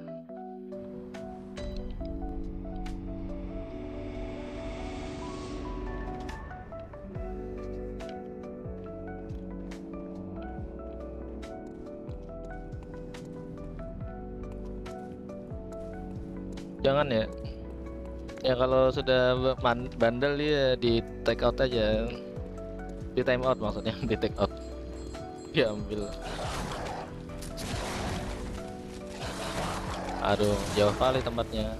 Jangan ya. Ya kalau sudah bandel ya di take out aja. Di time out maksudnya, di take out. Diambil. Aduh, jauh kali tempatnya.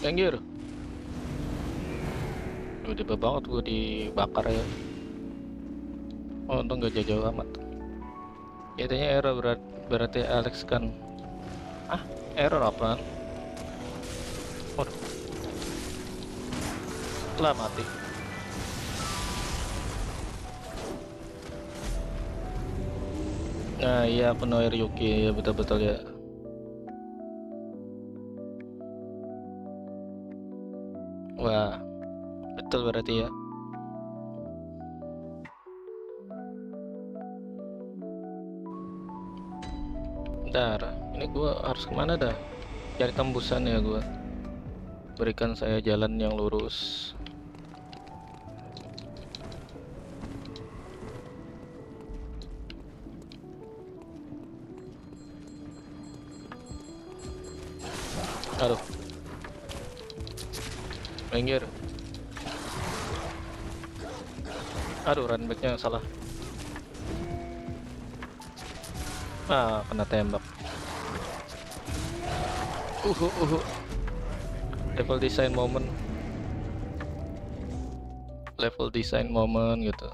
Anjir. Udah banget gua dibakar ya. Oh, untung gak jauh-jauh amat. Katanya error berarti Alex kan. Ah, error apaan? Waduh. Lah mati. Nah, iya aku Noir Yuki ya betul-betul ya. Wah, betul berarti ya. Bentar, ini gua harus kemana dah? Cari tembusan ya gua. Berikan saya jalan yang lurus. Aduh. Minggir. Aduh, runbacknya salah. Ah, kena tembak. Level design moment. Level design moment gitu.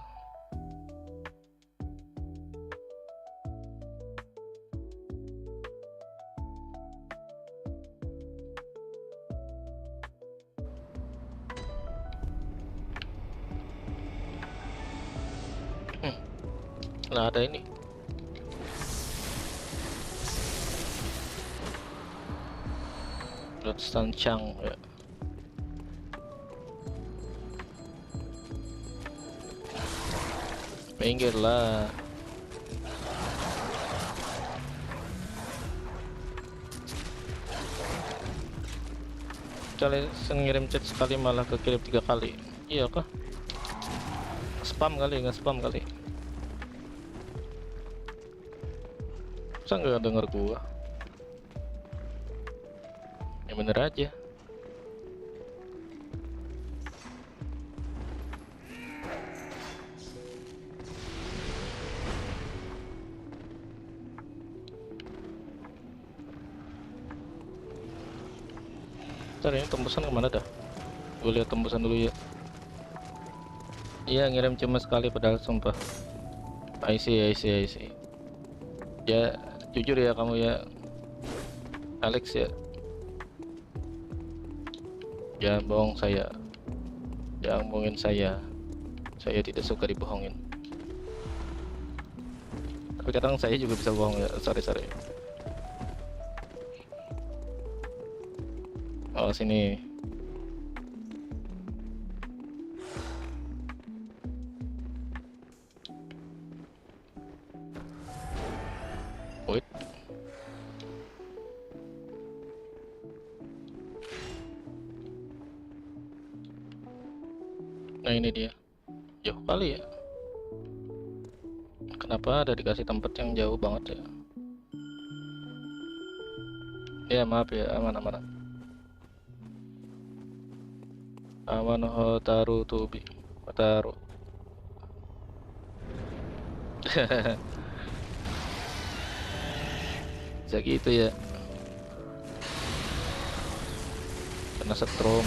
Nah, ada ini. Redstone Chang ya. Minggir lah. Kali ngirim chat sekali malah kekirim 3 kali. Iya kah? Spam kali, nggak spam kali. Masa nggak denger gua? Ya bener aja. Ntar ini tembusan kemana dah? Gue lihat tembusan dulu ya. Iya ngirim cuma sekali padahal sumpah. I see. Ya jujur ya kamu ya, Alex ya. Jangan bohong saya. Jangan bohongin saya. Saya tidak suka dibohongin. Tapi kadang saya juga bisa bohong ya. Sorry. Oh sini. Wait. Nah ini dia, jauh kali ya. Kenapa ada dikasih tempat yang jauh banget ya? Ya maaf ya, aman aman aman. Hotaru Tubi Hotaru. Bisa gitu ya, kena setrum.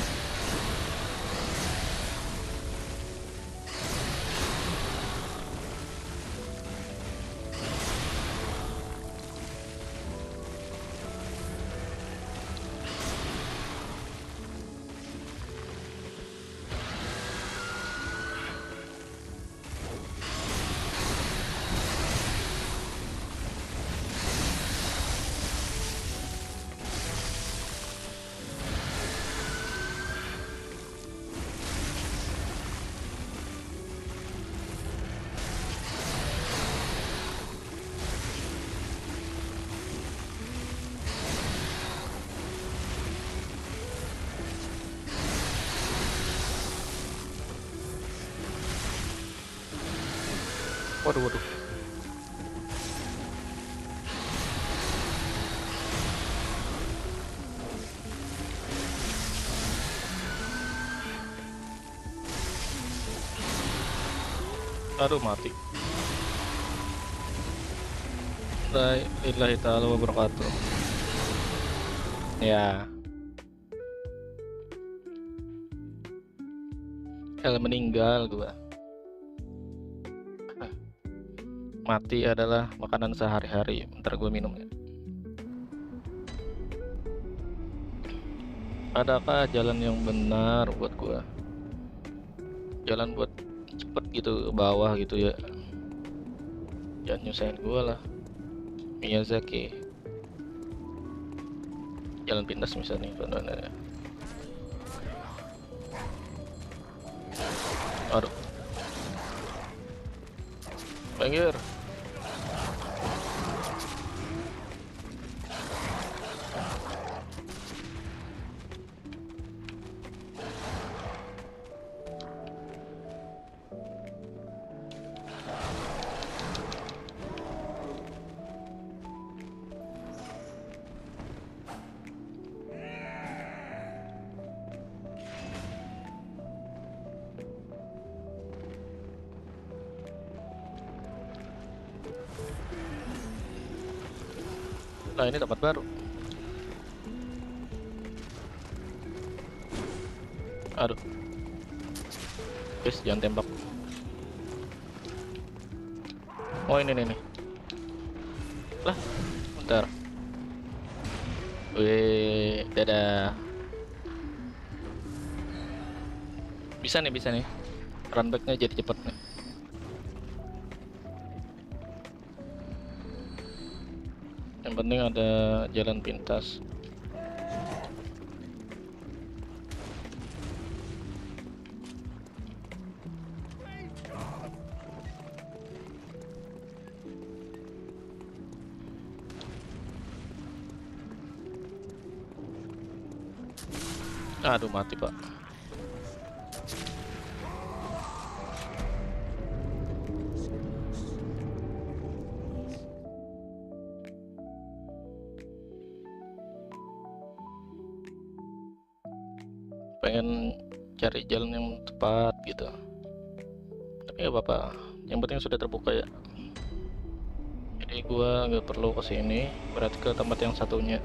Waduh waduh. Aduh mati. La ilaha ta'ala wabarakatuh. Ya, El meninggal gua. Mati adalah makanan sehari-hari. Bentar gue minum ya. Adakah jalan yang benar buat gua? Jalan buat cepet gitu ke bawah gitu ya. Jangan nyusahin gua lah, Miyazaki. Jalan pintas misalnya nih. Aduh, pinggir. Nah ini tempat baru. Aduh, guys jangan tembak. Oh ini nih. Lah, bentar. Wih, dadah. Bisa nih. Run back-nya jadi cepet nih. Yang penting ada jalan pintas. Aduh mati pak. Pengen cari jalan yang tepat gitu, tapi nggak apa-apa, yang penting sudah terbuka ya. Jadi gua nggak perlu ke sini, berarti ke tempat yang satunya.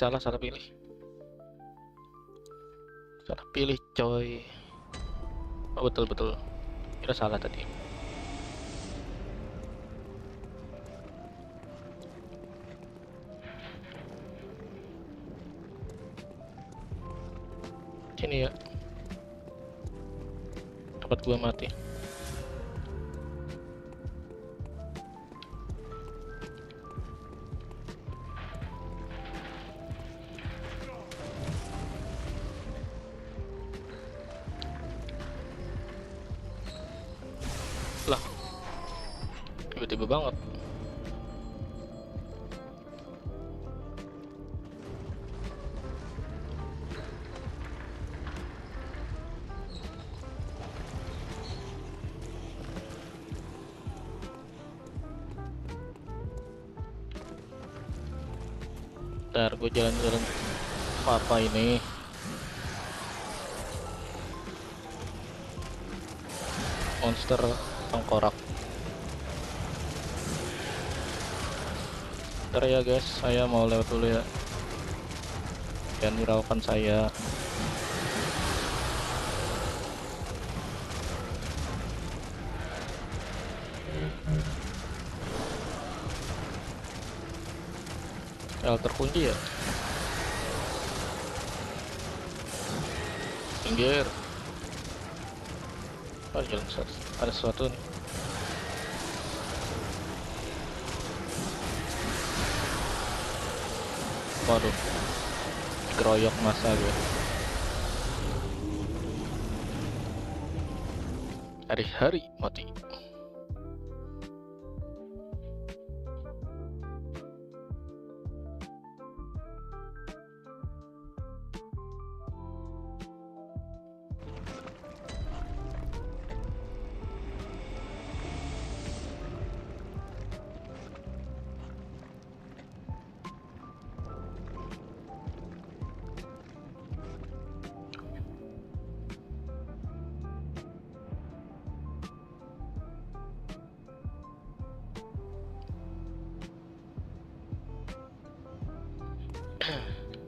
Salah pilih coy. Oh betul kira salah tadi. Sini ya, tempat gua mati. tiba-tiba banget. Ntar gue jalan-jalan apa ini? Monster tengkorak. Ntar ya guys, saya mau lewat dulu ya. Jangan hiraukan saya. Terkunci ya? Pinggir. Oh, jalan ada sesuatu nih. Waduh, keroyok masa gue. Hari-hari mati.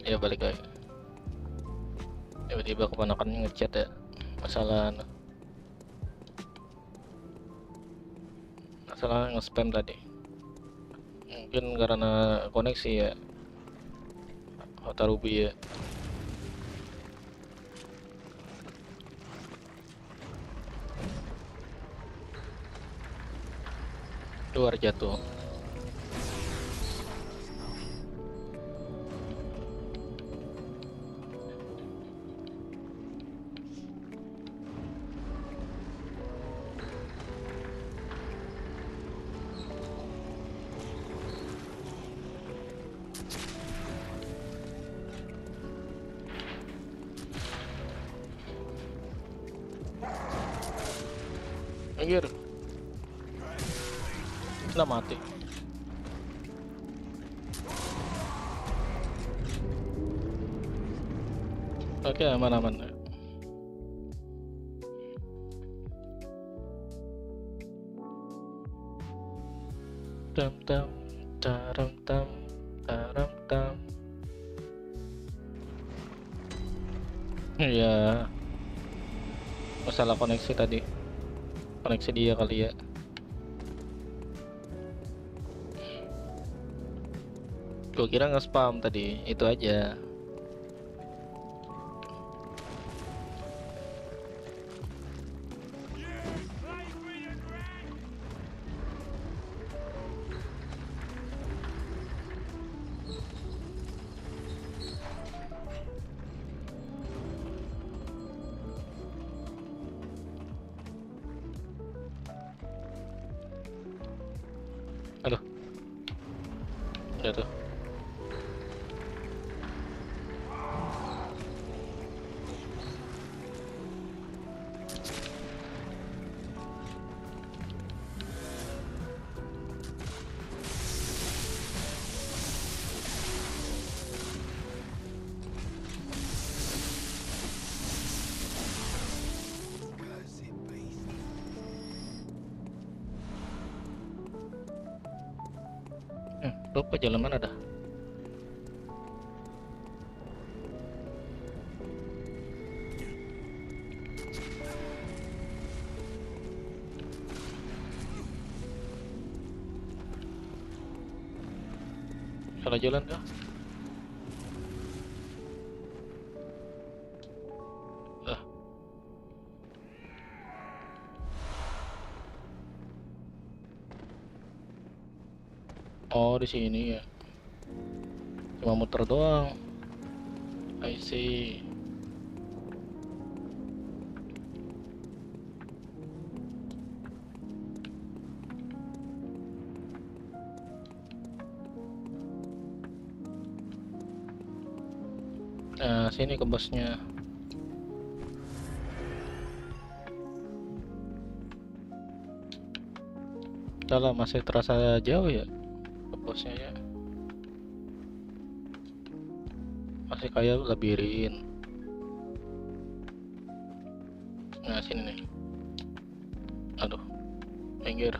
Ya balik lagi. Tiba-tiba keponakan ngechat ya, masalah nge-spam tadi. Mungkin karena koneksi ya, Hotarubi ya. Luar jatuh. Anjir, udah mati. Oke, aman-aman. Tam tam taram tam taram tam. Ya, masalah koneksi tadi. Koneksi dia kali ya. Gue kira nge-spam tadi, itu aja. Aduh, udah tuh. Lupa jalan mana dah. Salah jalan dah. Oh, di sini ya. Cuma muter doang. I see. Nah, sini ke bosnya. Kalau masih terasa jauh ya ke bosnya ya. Masih kayak labirin. Nah, sini nih. Aduh, minggir.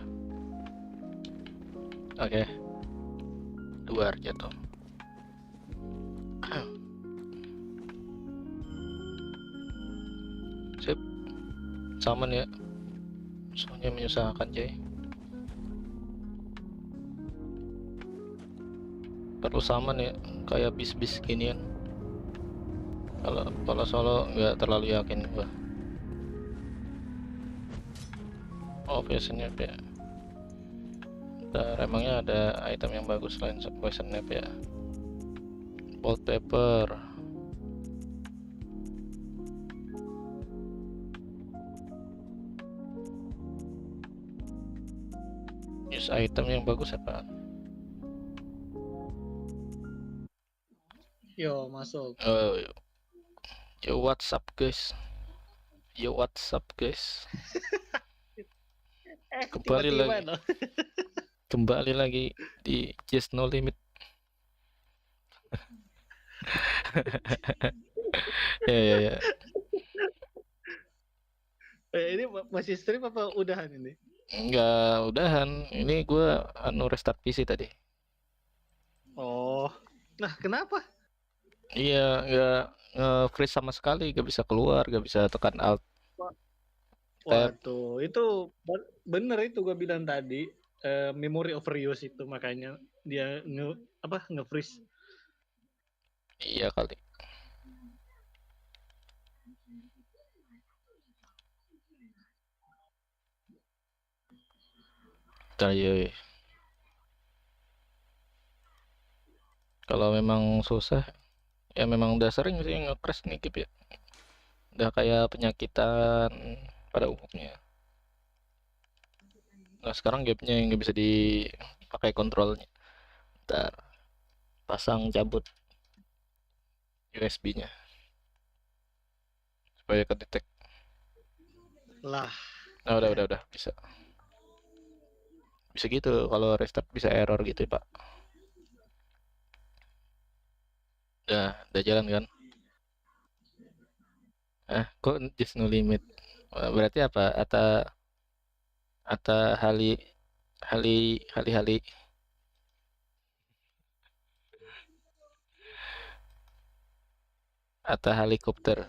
Oke, luar jatuh. Sip, saman ya. Soalnya menyusahkan coy. Perlu saman ya, kayak bis-bis ginian. Kalau solo nggak terlalu yakin gua. Oh, poison nap ya. Bentar, emangnya ada item yang bagus selain poison nap ya? Wallpaper. Use item yang bagus apa? Yo, masuk. Oh, yo WhatsApp guys. Yo WhatsApp guys. Kembali Tiba-tiba lagi. loh. Kembali lagi di Just No Limit. Ya. Ini masih stream apa udahan ini? Enggak, udahan. Ini gua restart PC tadi. Oh, nah kenapa? Iya, enggak nge-freeze sama sekali, gak bisa keluar, gak bisa tekan alt tab. Waduh, itu bener itu gua bilang tadi, memory overuse itu makanya dia nge-freeze. Iya kali. Iya. Kalau memang susah, ya memang udah sering sih nge-crash nih Kip ya. Udah kayak penyakitan pada umumnya. Nah sekarang gapnya yang nggak bisa dipakai kontrolnya. Ntar pasang cabut USB-nya supaya kedetek. Lah, Nah udah bisa gitu. Kalau restart bisa error gitu ya Pak. Udah jalan kan? Kok just no limit? Berarti apa? Ata hali Ata helikopter.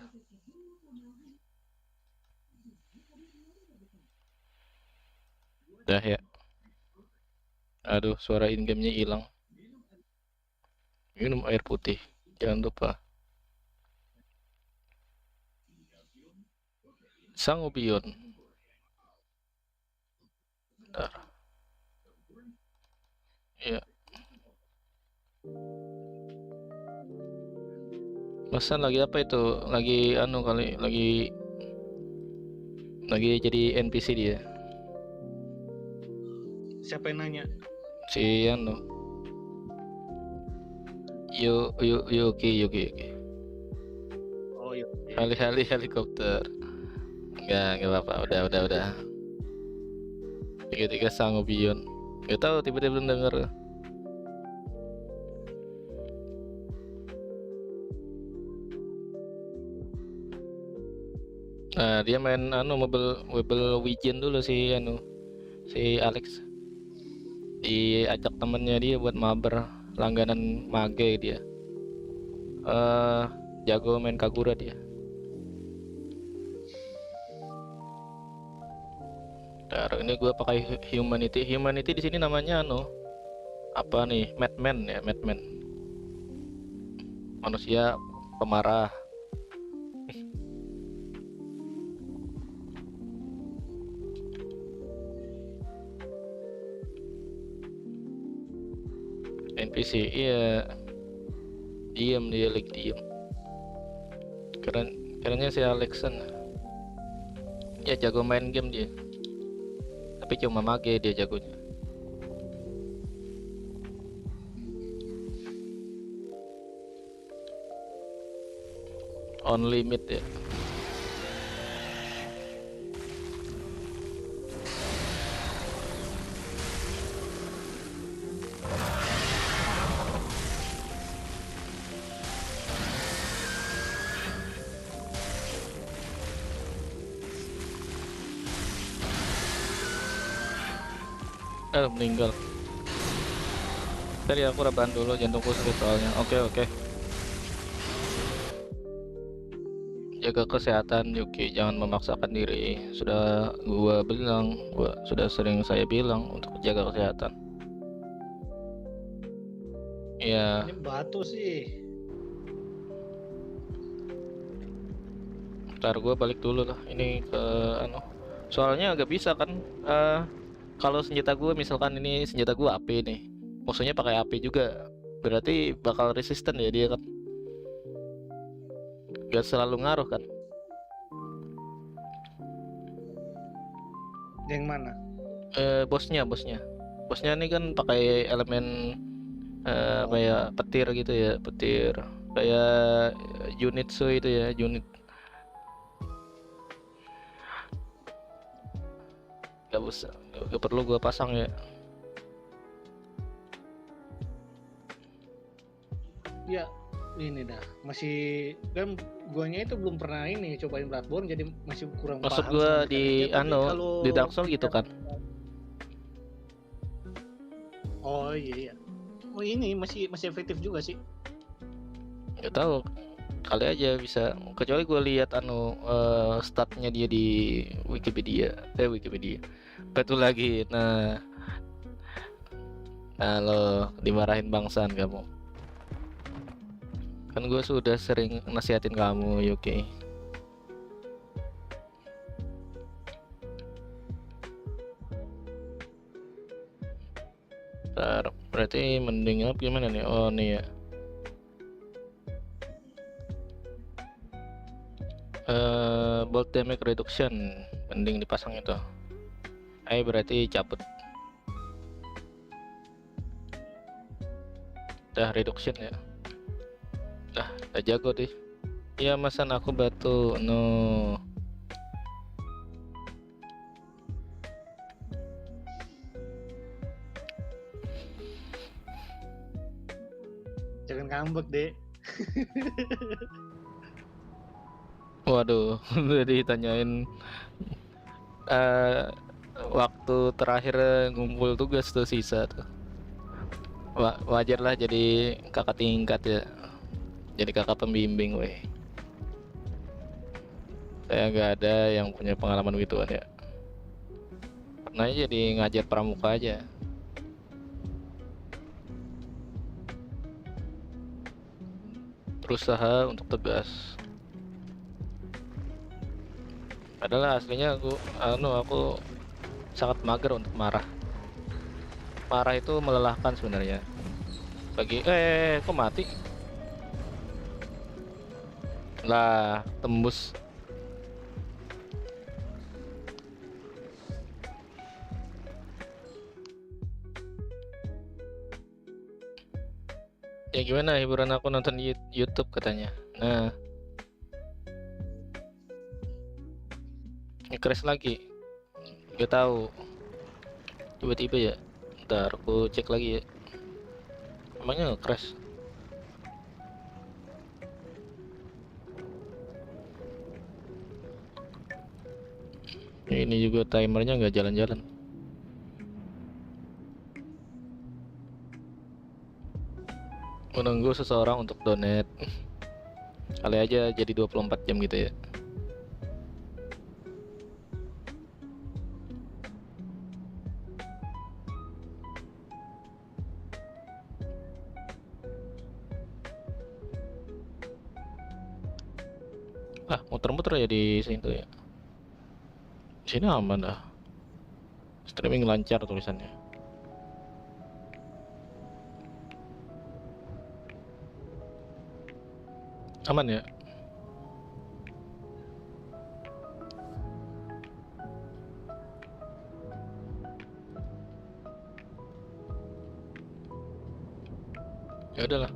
Udah ya. Aduh, suara in-game-nya hilang. Minum air putih. Jangan lupa. Sangobion. Bentar. Iya. Pesan lagi apa itu? Lagi kali, lagi jadi NPC dia. siapa yang nanya? Si Yuki. Oh iya. Helikopter. Enggak apa-apa. Udah. Tiga Sangobion. Gak tahu tiba-tiba belum denger. Nah, dia main Mobile Legends dulu si Alex. Diajak temennya dia buat mabar, langganan mage dia. Jago main Kagura dia. Ntar ini gue pakai Humanity di sini namanya apa nih? Madman ya, Madman. Manusia pemarah. NPC iya. Dia lagi diem. Kerennya si Alexan. Ya jago main game dia. Tapi cuma mage dia jagonya. On limit ya. Meninggal. Tadi aku rebahan dulu, jantungku sakit soalnya. Oke. Jaga kesehatan Yuki, jangan memaksakan diri. Sudah sudah sering saya bilang untuk jaga kesehatan. Ya, Ini batu sih. ntar gua balik dulu lah. Ini ke soalnya agak bisa kan. Kalau senjata gue misalkan ini senjata gue AP nih, musuhnya pakai AP juga, berarti bakal resisten ya dia kan, gak selalu ngaruh kan. Yang mana? Bosnya ini kan pakai elemen kayak petir gitu ya, petir kayak Unitsu itu ya, unit. Gak perlu gue pasang ya. Ya, ini dah. Masih kan guanya itu belum pernah ini cobain Bloodborne, jadi masih kurang Maksud paham gue sama di mekaniknya. Tapi kalau di Dark Souls gitu kan. Oh iya. Oh ini masih efektif juga sih. Gak tahu, kali aja bisa, kecuali gue lihat statnya dia di Wikipedia. Betul lagi. Nah lo dimarahin bangsaan kamu. Kan gue sudah sering nasihatin kamu, Yuki. Ntar, berarti mending apa gimana nih? Oh nih ya. Bolt damage reduction mending dipasang itu. Berarti cabut. Dah reduction ya. Dah jago deh. Iya, masan aku batu. No. Jangan ngambek, Dek. Waduh, udah ditanyain waktu terakhir ngumpul tugas tuh sisa tuh. Wajar lah jadi kakak tingkat ya. Jadi kakak pembimbing weh. Saya nggak ada yang punya pengalaman gituan ya. Pernah jadi ngajar pramuka aja. Berusaha untuk tegas. Padahal aslinya aku sangat mager untuk marah. Marah itu melelahkan sebenarnya. Bagi kok mati? Lah, tembus. Ya gimana hiburan aku nonton di YouTube katanya. Nah, crash lagi. Gak tahu. Tiba-tiba ya. Ntar aku cek lagi ya. Emangnya crash? Ini juga timernya nggak jalan-jalan. Menunggu seseorang untuk donate. Kali aja jadi 24 jam gitu ya. Muter-muter ya di sini tuh ya. Di sini aman dah. Streaming lancar tulisannya. Aman ya? Ya udahlah.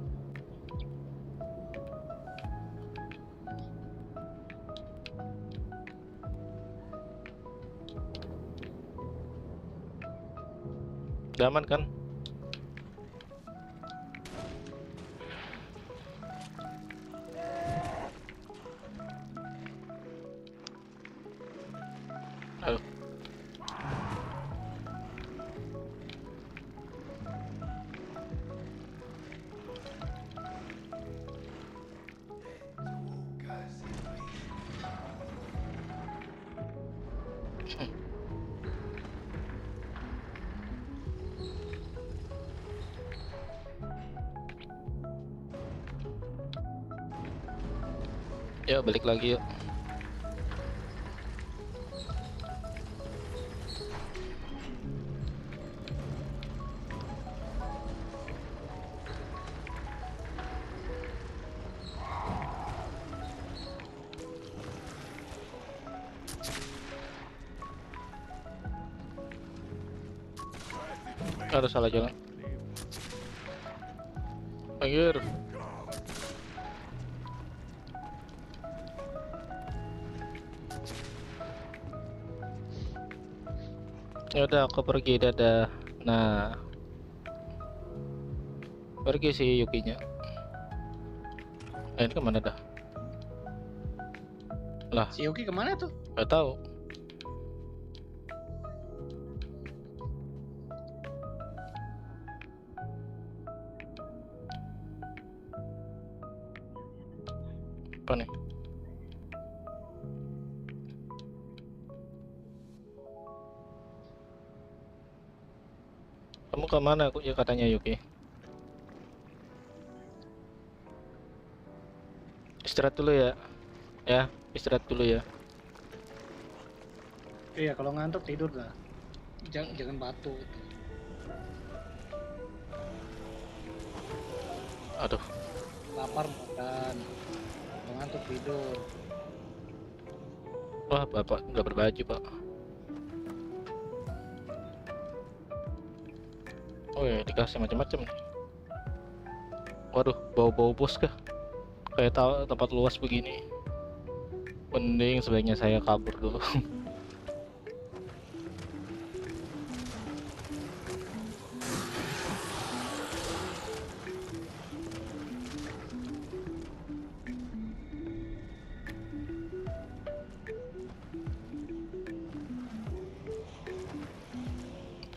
Udah aman kan? Aduh. Yuk balik lagi yuk. Harus salah jalan. Anjir. Ya udah aku pergi, dadah. Nah, pergi si Yukinya. Ini kemana dah? Lah, Si Yuki kemana tuh? gak tahu. Apa nih? Kamu kemana? Aku ya katanya Yuki. Istirahat dulu ya. Ya, istirahat dulu ya. Iya, kalau ngantuk tidur lah. Jangan batu. Aduh, Lapar makan. Kalau ngantuk tidur. wah bapak nggak berbaju pak. Oh ya, dikasih macam-macam nih. Waduh, bau-bau bos kah? Kayak tahu tempat luas begini. Mending sebaiknya saya kabur dulu.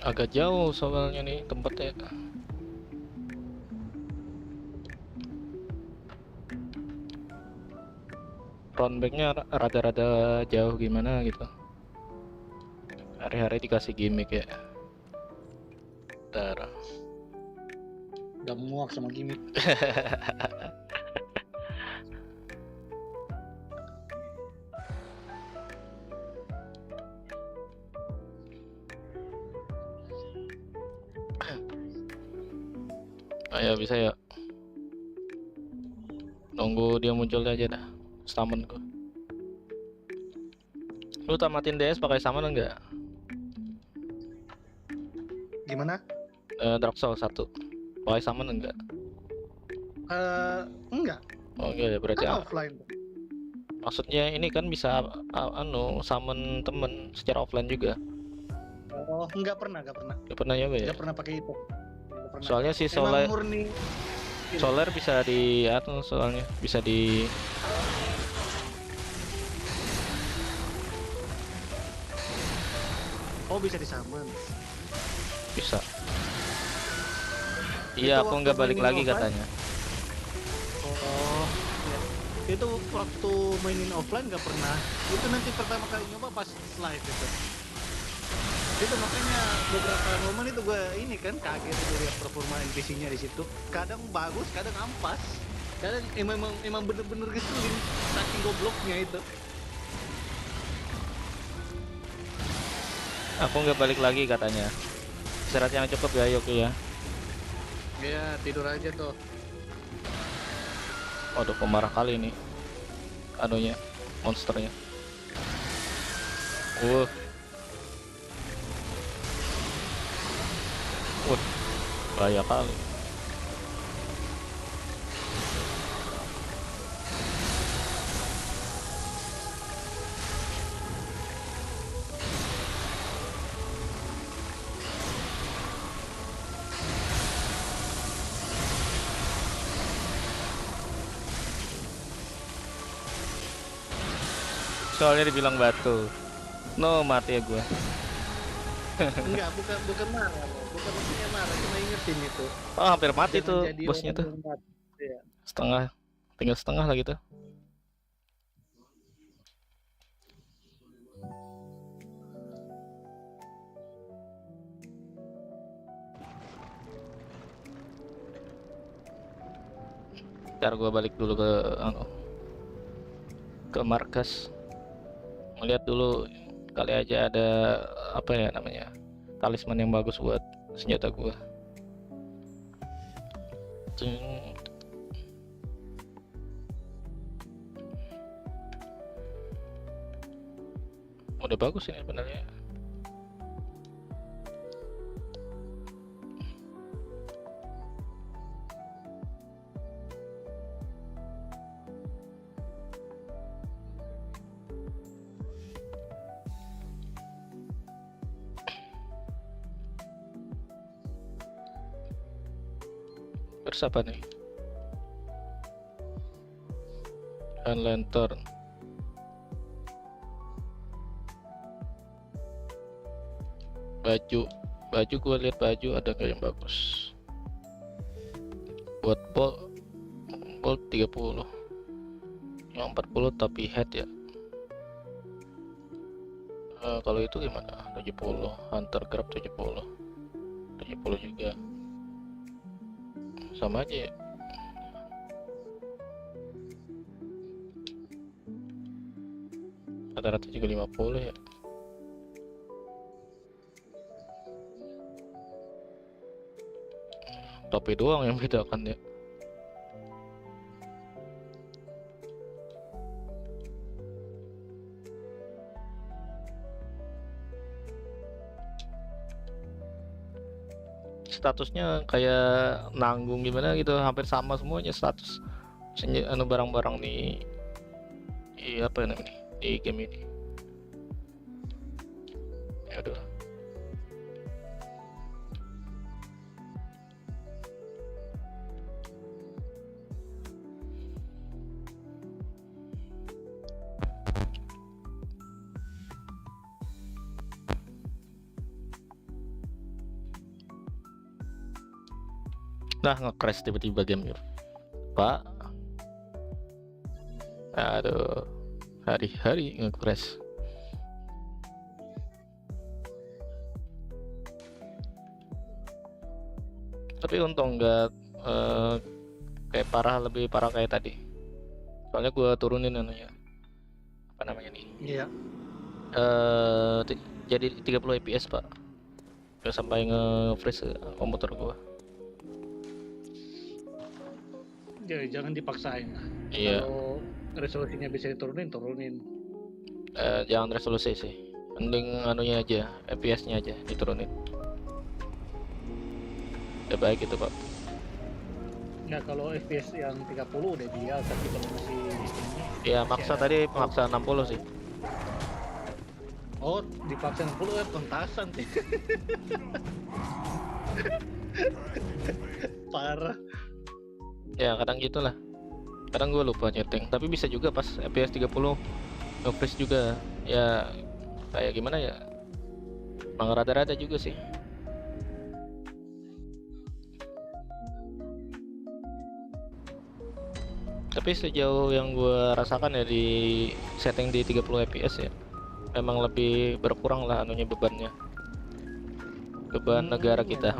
Agak jauh soalnya nih tempatnya. Roundbacknya rada-rada jauh gimana gitu. Hari-hari dikasih gimmick ya. Ntar. Udah muak sama gimmick. Ayo bisa ya. Nunggu dia muncul aja dah. Summon gua. Lu tamatin DS pakai summon enggak? Gimana? Dark Souls 1. Pakai summon enggak? Enggak. Oh enggak ya, berarti Kan offline. maksudnya ini kan bisa summon temen secara offline juga. Oh, enggak pernah. Gak pernah nyoba ya? Enggak pernah pakai itu. Nggak pernah. Soalnya si Emang murni. Solar bisa di soalnya bisa di Oh, bisa disummon. bisa. Iya, aku waktu nggak balik mainin lagi offline? katanya. Oh, ya. Itu waktu mainin offline nggak pernah. Itu nanti pertama kali nyoba pas live itu. Itu makanya beberapa momen itu gue ini kan kaget itu lihat performa NPC-nya di situ. Kadang bagus, kadang ampas. Kadang emang bener-bener ngeselin saking gobloknya itu. Aku nggak balik lagi katanya. Istirahat yang cukup ya Yoki ya. Ya tidur aja tuh. Waduh, pemarah kali ini. Anunya, monsternya. Bahaya kali. Soalnya dibilang batu. No, mati ya gua. Enggak, bukan marah, bukan maksudnya marah, cuma ingetin itu. Oh, hampir mati Jangan tuh jadi bosnya orang tuh. yang batu. Iya. Setengah, tinggal setengah lagi tuh. Ntar gua balik dulu ke markas, ngeliat dulu kali aja ada apa ya namanya, talisman yang bagus buat senjata gua. Tung. Udah bagus ini sebenarnya. Terus apa nih? Hand lantern. Baju gua lihat baju ada nggak yang bagus. Buat bolt 30. Yang 40 tapi head ya. Kalau itu gimana? 70. Hunter grab 70. 70 juga. Sama aja ya. Rata-rata juga 50 ya. Topi doang yang beda kan ya. Statusnya kayak nanggung gimana gitu, hampir sama semuanya status barang-barang nih. Apa namanya di game ini. Aduh. Nah, nge-crash tiba-tiba game Pak. Aduh, hari-hari nge-crash. Tapi untung nggak kayak lebih parah kayak tadi. Soalnya gua turunin anunya. Apa namanya nih? Iya. Jadi 30 fps, Pak. Gak sampai nge-freeze komputer gua. Jadi jangan dipaksain lah. Iya. Kalau resolusinya bisa turunin. Jangan resolusi sih. Mending anunya aja, FPS-nya aja diturunin. Udah baik itu, Pak. Nah, kalau FPS yang 30 udah ideal, tapi kalau masih ini Ya, maksa tadi maksa 60 sih. oh, dipaksa 60 ya pentasan sih. Parah. Ya, kadang gitulah. Kadang gue lupa nyeting, tapi bisa juga pas FPS 30 nge-freeze juga. Ya, kayak gimana ya? Emang rada-rada juga sih. Tapi sejauh yang gue rasakan ya di setting di 30 fps ya, memang lebih berkurang lah anunya bebannya. Beban negara kita.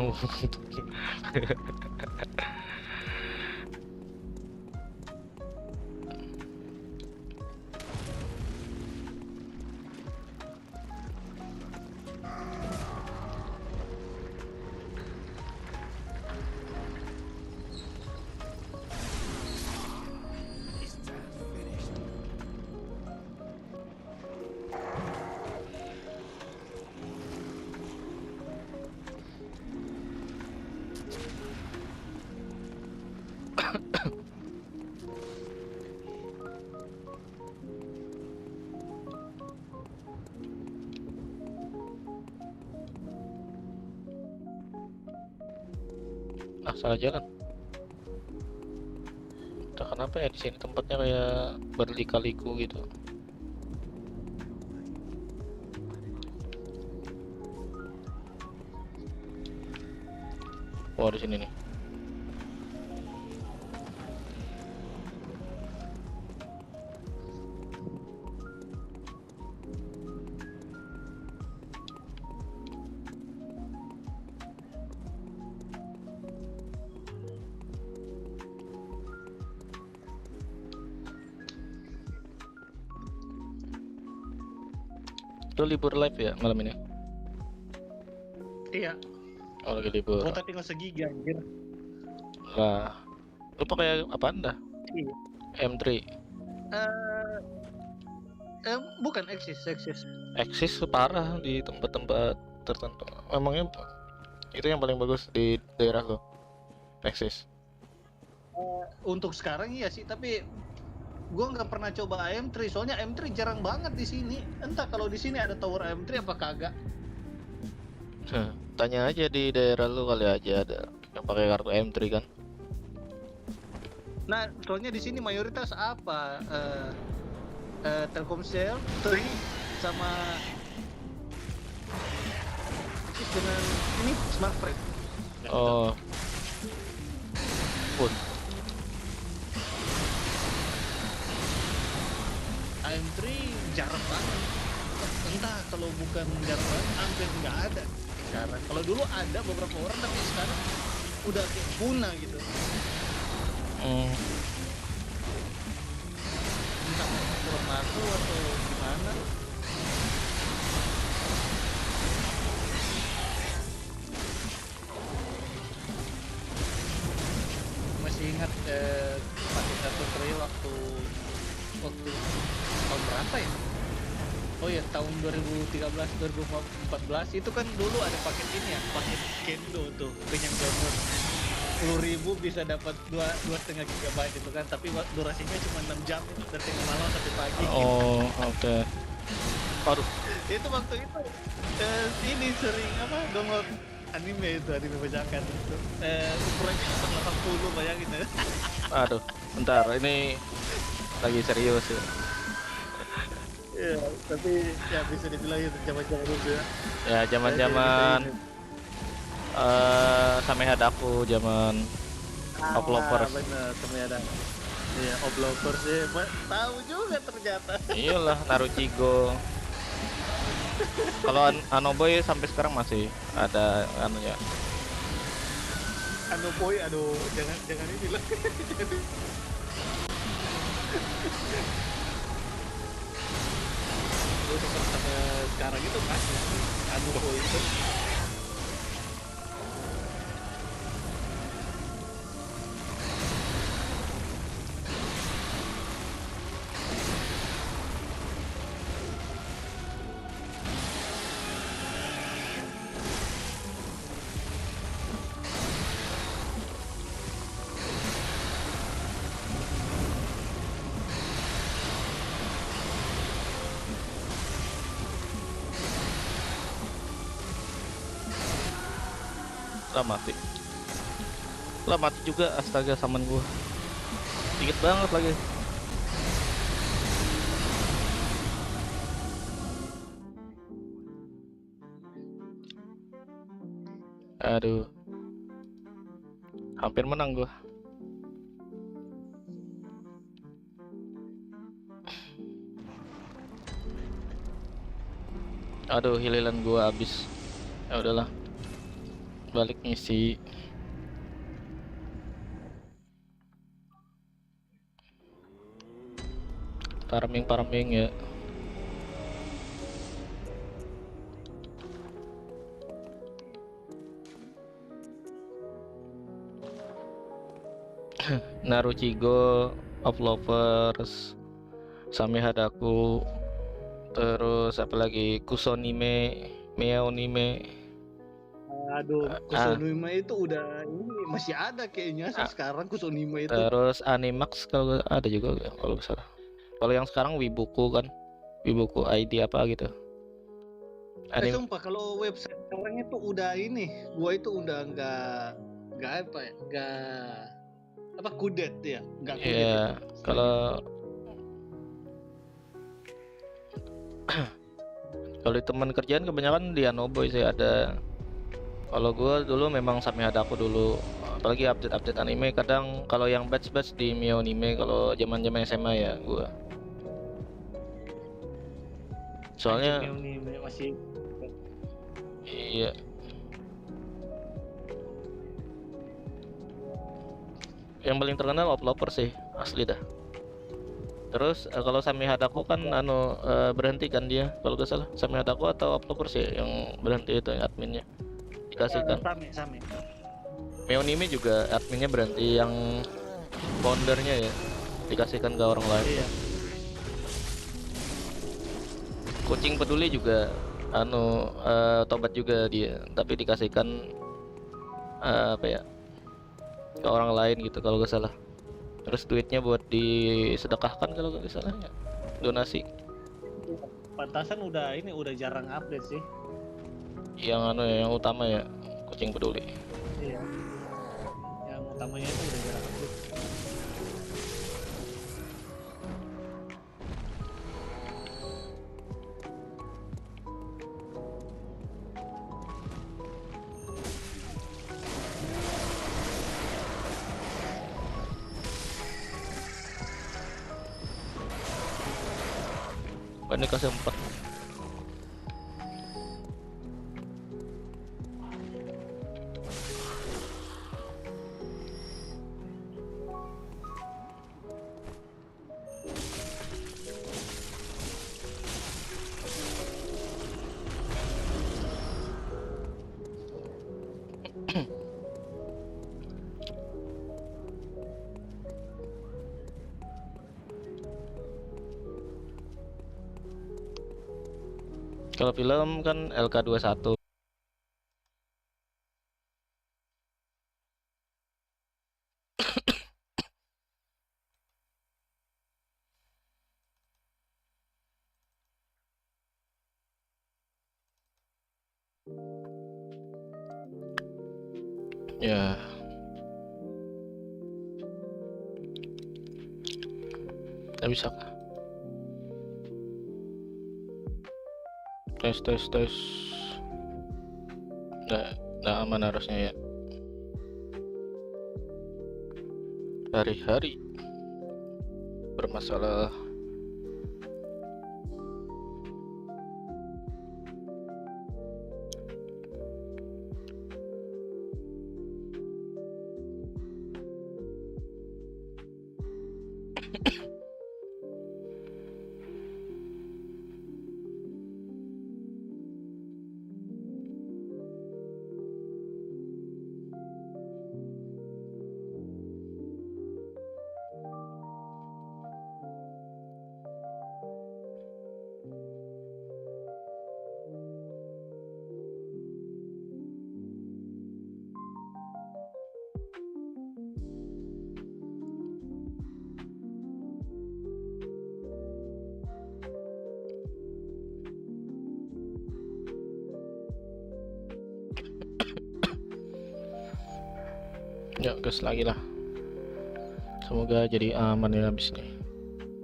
Ah, salah jalan. Entah kenapa ya di sini tempatnya kayak berlika-liku gitu. Oh, di sini nih. Lu libur live ya malam ini? Iya, Oh, lagi libur. kuota tinggal segigi anjir. Lah, lu pakai apaan dah? Iya. M3. Bukan eksis. Axis parah di tempat-tempat tertentu. Memangnya itu yang paling bagus di daerah lo? Axis. Untuk sekarang iya sih, tapi gue nggak pernah coba AM3 soalnya AM3 jarang banget di sini. Entah kalau di sini ada tower AM3 apa kagak. Tanya aja di daerah lu kali aja ada yang pakai kartu M3 kan. Nah, soalnya di sini mayoritas apa? Telkomsel, Tri, sama dengan ini Smartfren. Oh. Pun. AM3 jarang banget. Entah kalau bukan jarang banget, hampir nggak ada sekarang. Kalau dulu ada beberapa orang, tapi sekarang udah kayak punah gitu. Entah kurang laku atau gimana. Masih ingat pakai kartu Tri waktu tahun berapa ya? Oh ya, tahun 2013 2014 itu kan dulu ada paket ini ya, paket Kendo tuh, kenyang banget. 10.000 bisa dapat 2,5 GB itu kan, tapi durasinya cuma 6 jam dari tengah malam sampai pagi. Oh, oke. Aduh, Itu waktu itu ini sering apa download anime bajakan itu. Ukurannya 80 bayangin ya. aduh. Bentar, ini lagi serius ya. Iya, tapi ya bisa dibilang itu zaman-zaman dulu ya. Ya, zaman-zaman Sampai Hadaku, zaman Uplovers. Bener, sampai ada. Iya, Uplovers sih. Tahu juga ternyata. Iyalah, Naruchigo. Kalau Anoboy sampai sekarang masih ada anunya. Boy, aduh, jangan ini lah. Gue sampai sekarang itu masih Boy itu. Lah mati juga, astaga, saman gua dikit banget lagi. Aduh, hampir menang gua. Aduh, hililan gua habis. Ya udahlah, balik ngisi. Farming ya. Naruchigo, Uplovers, Sami Hadaku, terus apa lagi, Kusonime, Meonime. Aduh, Kusonima itu udah ini masih ada kayaknya sekarang Kusonima itu. Terus Animax kalau ada juga kalau nggak salah. Kalau yang sekarang Wibuku kan, Wibuku ID apa gitu. Sumpah kalau website sekarang itu udah ini, gua itu udah nggak apa ya, nggak apa kudet ya, nggak kudet. Iya, kalau kalau di teman kerjaan kebanyakan di Anoboy sih ada. Kalau gua dulu memang Samehadaku dulu, apalagi update-update anime kadang kalau yang batch-batch di Mio Anime kalau zaman-zaman SMA ya gua. Anjir Soalnya nih masih iya, yang paling terkenal Oploper sih, asli dah. Terus kalau Samehadaku kan berhenti kan dia, kalau gak salah Samehadaku atau Oploper sih yang berhenti itu yang adminnya dikasihkan. same. Mio Anime juga adminnya berhenti, yang foundernya ya dikasihkan ke orang lain. Iya. Kucing peduli juga tobat juga dia, tapi dikasihkan apa ya, ke orang lain gitu kalau gak salah. Terus duitnya buat disedekahkan kalau gak salah ya, donasi. Pantasan udah jarang update sih. Yang utama ya kucing peduli. Iya. Yang utamanya itu udah jarang update. Ini kasih 4. Kalau film kan LK21. Ya, nggak bisa. Tes. Nggak aman harusnya ya. Hari-hari bermasalah. Ya, gas lagi lah. Semoga jadi aman ya habis nih.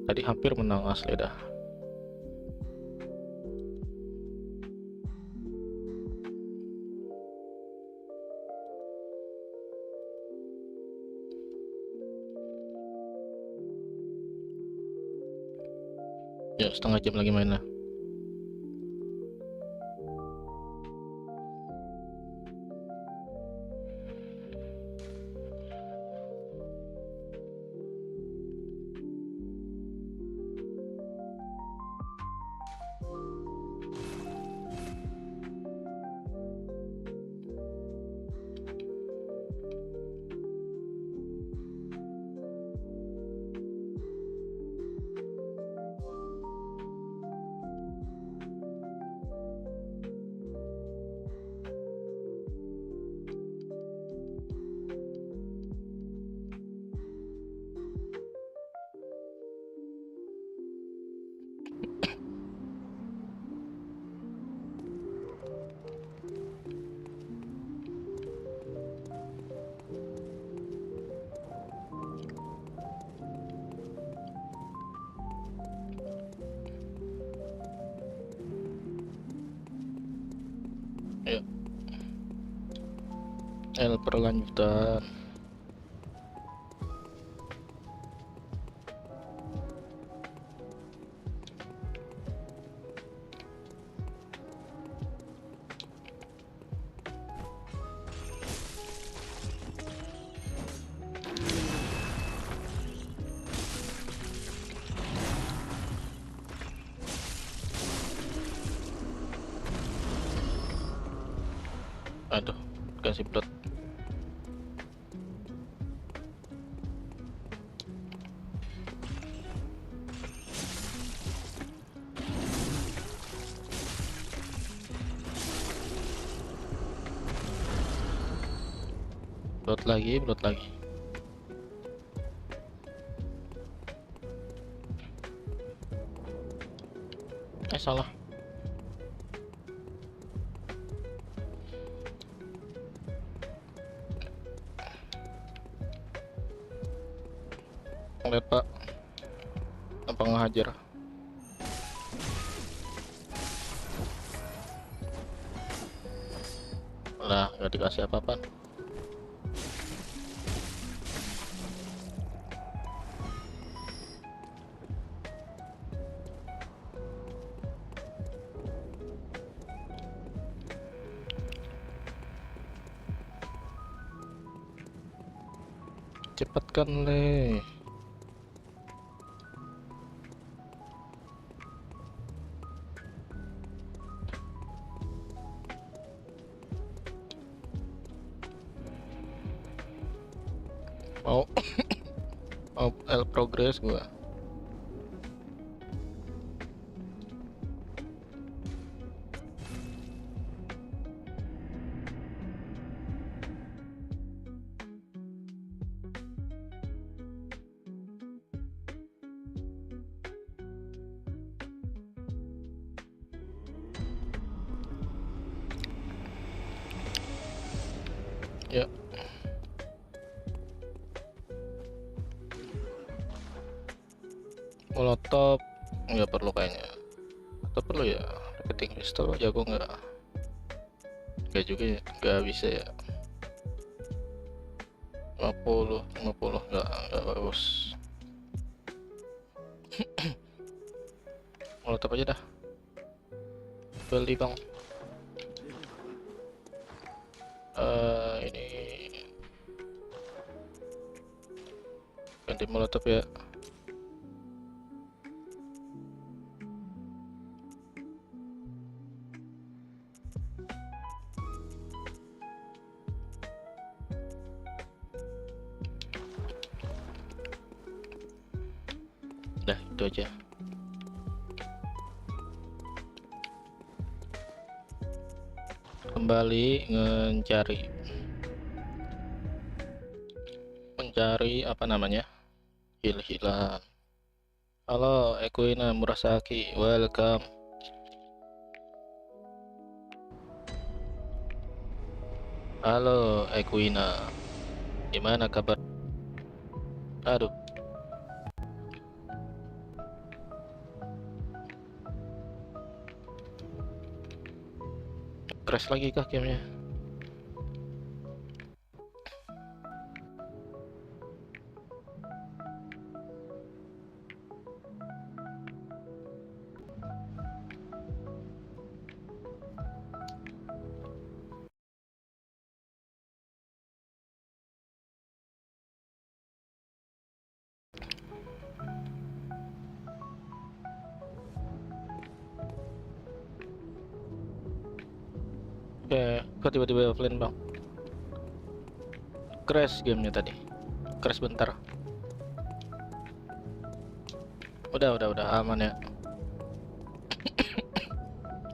Tadi hampir menang asli dah. Ya, setengah jam lagi main lah. L berlanjutan. Aduh, kasih plot. Plot lagi, plot lagi. Salah. Lihat Pak, apa ngehajar? Lah, nggak dikasih apa-apa. Cepatkan le. Mau mau L progress gua. Ya. Molotov nggak perlu kayaknya. Atau perlu ya? Repeating pistol jago nggak? Nggak juga ya, nggak bisa ya. 50 nggak bagus. Molotov aja dah. Beli bang. Ini ganti molotov ya. Dah itu aja. Kembali mencari apa namanya, hil-hilan. Halo Ekuina Murasaki, welcome. Halo Ekuina, gimana kabar? Aduh, crash lagi kah gamenya? Oke, kok tiba-tiba offline bang? Crash gamenya tadi. Crash bentar. Udah aman ya.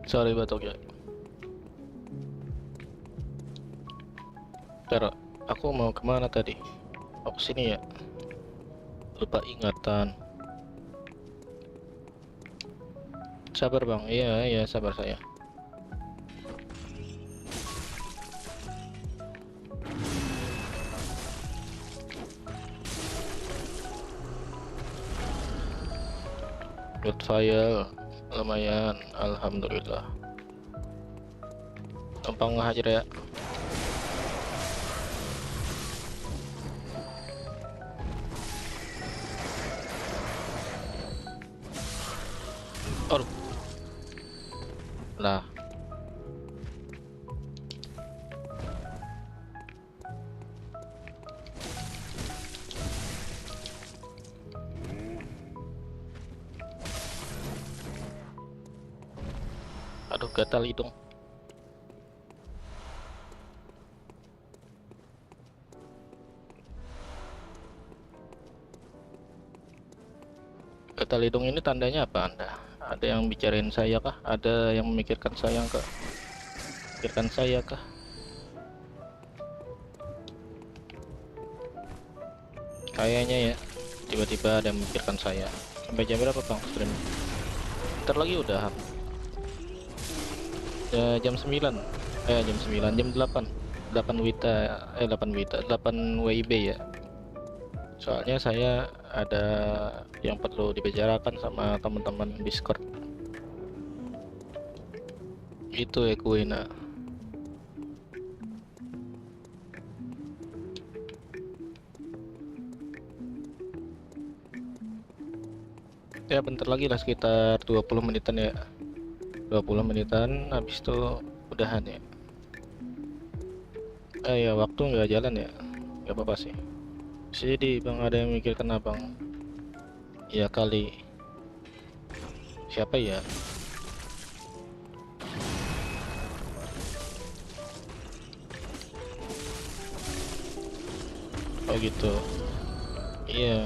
Sorry batuk ya. Bentar, aku mau kemana tadi? Aku sini ya. Lupa ingatan. Sabar bang, iya sabar saya. Loot file lumayan, alhamdulillah. Gampang ngehajar ya. Aduh. Lah. Aduh, gatal hidung. Gatal hidung ini tandanya apa Anda? Ada yang bicarain saya kah? Ada yang memikirkan saya kah? Memikirkan saya kah? Kayaknya ya, tiba-tiba ada yang memikirkan saya. Sampai jam berapa bang stream? Ntar lagi udah jam 9. Jam 9, jam 8. 8 Wita, 8 Wita, 8 WIB ya. Soalnya saya ada yang perlu dibicarakan sama teman-teman Discord. Itu ya Kuina. Ya bentar lagi lah, sekitar 20 menitan ya. 20 menitan habis itu udahan ya. Ya waktu nggak jalan ya. Nggak apa-apa sih. Jadi bang, ada yang mikirkan abang? Ya kali. Siapa ya? Oh gitu. Iya,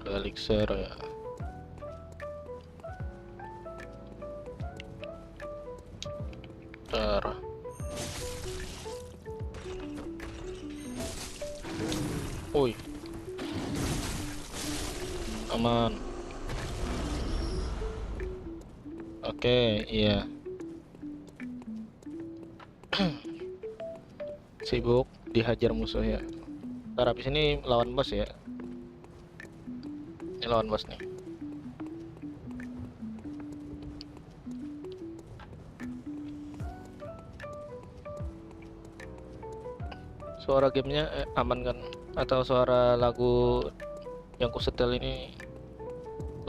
Elixir ya. Ntar. Woi. Aman. Oke, iya. Sibuk dihajar musuh ya. Ntar habis ini lawan bos ya. Ini lawan bos nih. Suara gamenya aman kan? Atau suara lagu yang ku setel ini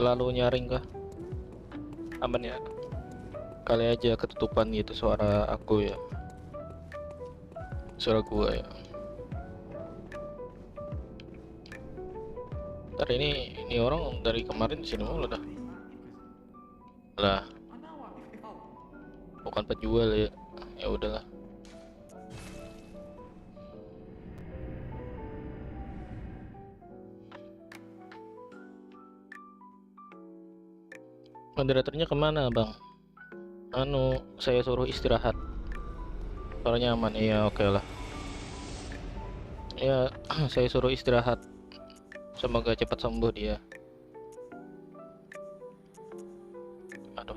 lalu nyaring kah? Aman ya? Kali aja ketutupan gitu suara aku ya. Suara gua ya. Ntar ini orang dari kemarin di sini mulu dah. Lah, bukan penjual ya. Ya udahlah. Moderatornya kemana bang? Saya suruh istirahat. Suaranya aman, iya oke lah. Ya, saya suruh istirahat. Semoga cepat sembuh dia. Aduh.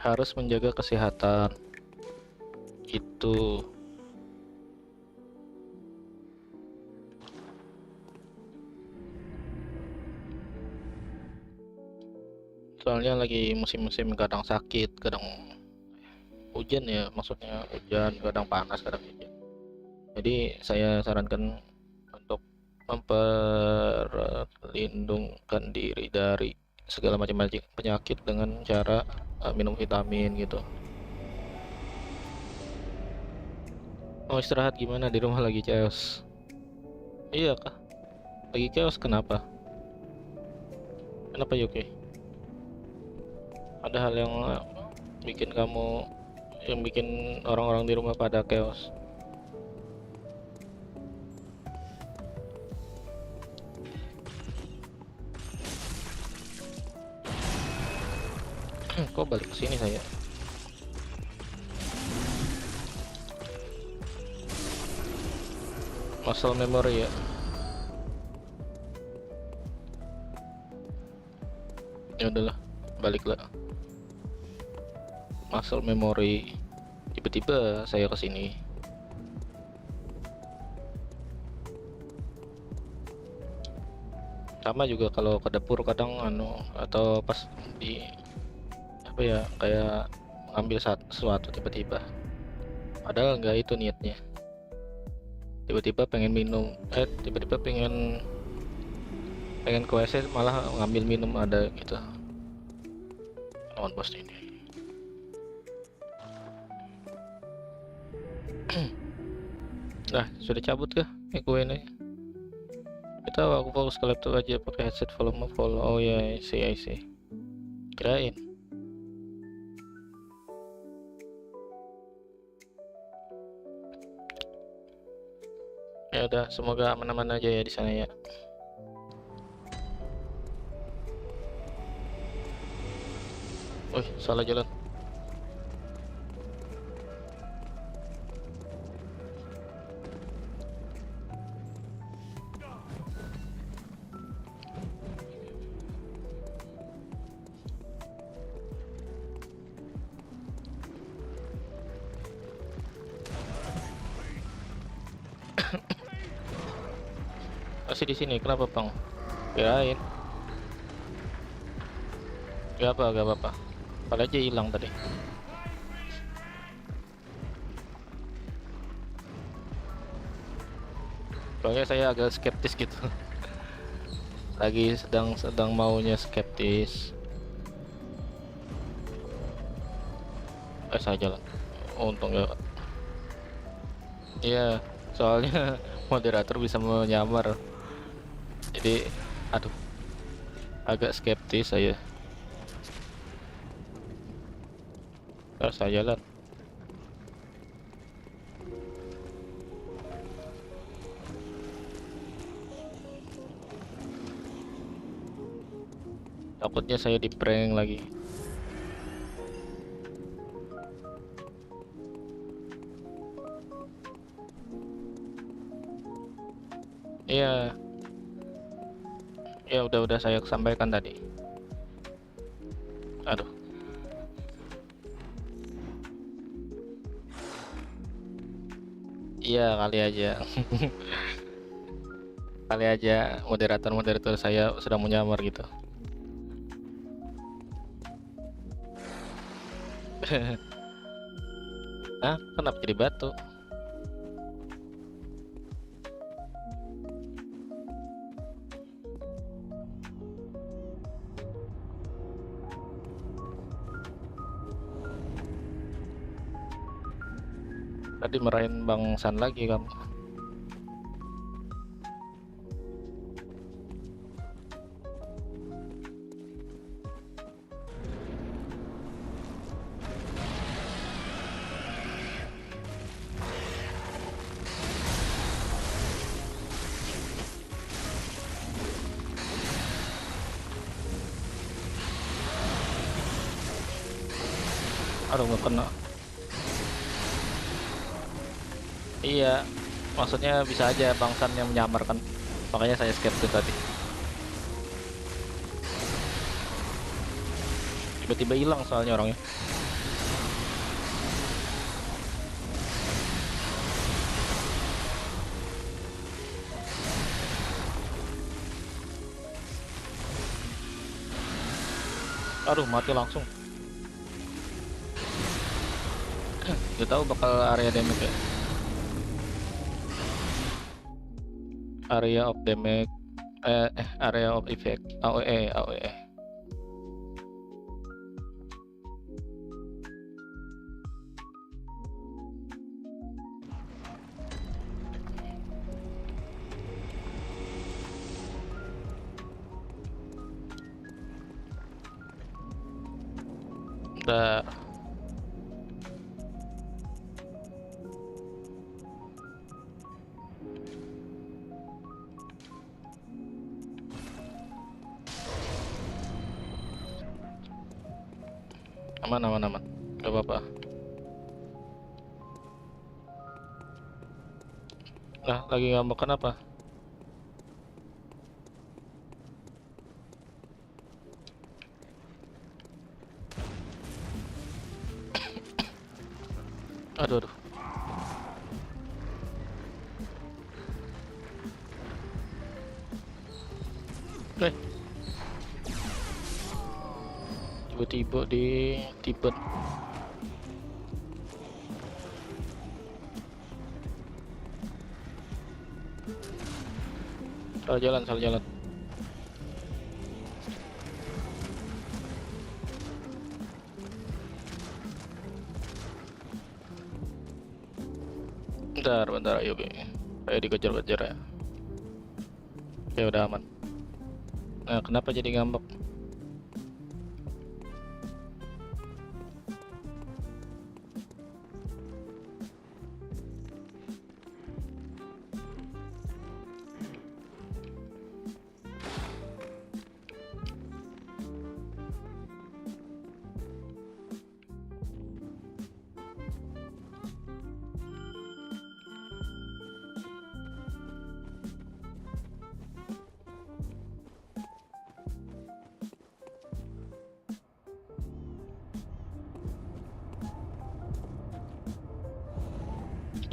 Harus menjaga kesehatan. Itu. Soalnya lagi musim-musim, kadang sakit, kadang hujan ya, maksudnya hujan, kadang panas, kadang hujan. Jadi saya sarankan untuk memperlindungkan diri dari segala macam penyakit dengan cara minum vitamin gitu. Mau istirahat gimana, di rumah lagi chaos? Iya kah? Lagi chaos kenapa? Kenapa Yuki? Ada hal yang bikin orang-orang di rumah pada chaos? Kok balik ke sini saya? Muscle memory ya. Ya udahlah, baliklah. Muscle memory. Tiba-tiba saya ke sini. Sama juga kalau ke dapur kadang atau pas di apa ya, kayak ngambil sesuatu tiba-tiba. Padahal nggak itu niatnya. Tiba-tiba pengen minum, tiba-tiba pengen ke WC malah ngambil minum ada gitu. Lawan bos ini. Nah, sudah cabut kah? Gue ini. Kita aku fokus ke laptop aja pakai headset volume full. Oh ya, I see. Kirain. Ya udah, semoga aman-aman aja ya di sana ya. Wih, salah jalan. Masih di sini, kenapa bang? Kirain. Gak apa-apa. Padahal aja hilang tadi. Soalnya saya agak skeptis gitu. Lagi sedang maunya skeptis. Saya jalan. Untung ya. Iya, soalnya moderator bisa menyamar. Jadi, aduh, agak skeptis saya. Saya jalan. Takutnya saya di prank lagi. Iya. Ya udah saya sampaikan tadi. Aduh. Iya, kali aja. Kali aja moderator saya sedang menyamar gitu. Hah? Kenapa jadi batu? Tadi marahin Bang San lagi kamu. Aduh, nggak kena. Iya, maksudnya bisa aja Bang San yang menyamar kan. Makanya saya skeptis tadi. Tiba-tiba hilang soalnya orangnya. Aduh, mati langsung. Gak tahu bakal area damage ya. Area of damage, area of effect, AOE. Udah. Aman. Gak apa-apa. Nah, lagi ngambek kenapa? Aduh. tiba-tiba di Tibet. Salah jalan. Bentar, ayo oke. Kayak dikejar-kejar ya. Oke, udah aman. Nah, kenapa jadi ngambek?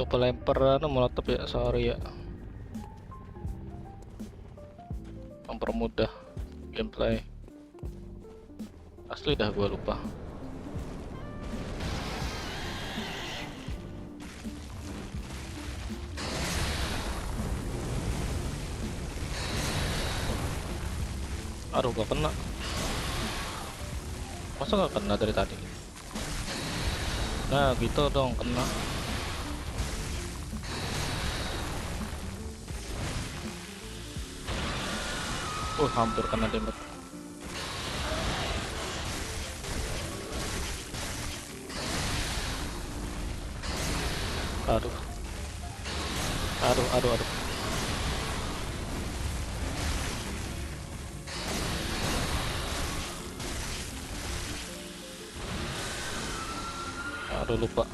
Lupa lempar molotov ya, sorry ya. Mempermudah gameplay. Asli dah gua lupa. Aduh, gak kena. Masa gak kena dari tadi? Nah, gitu dong, kena. Hampir kena tembak. Aduh. Aduh, lupa.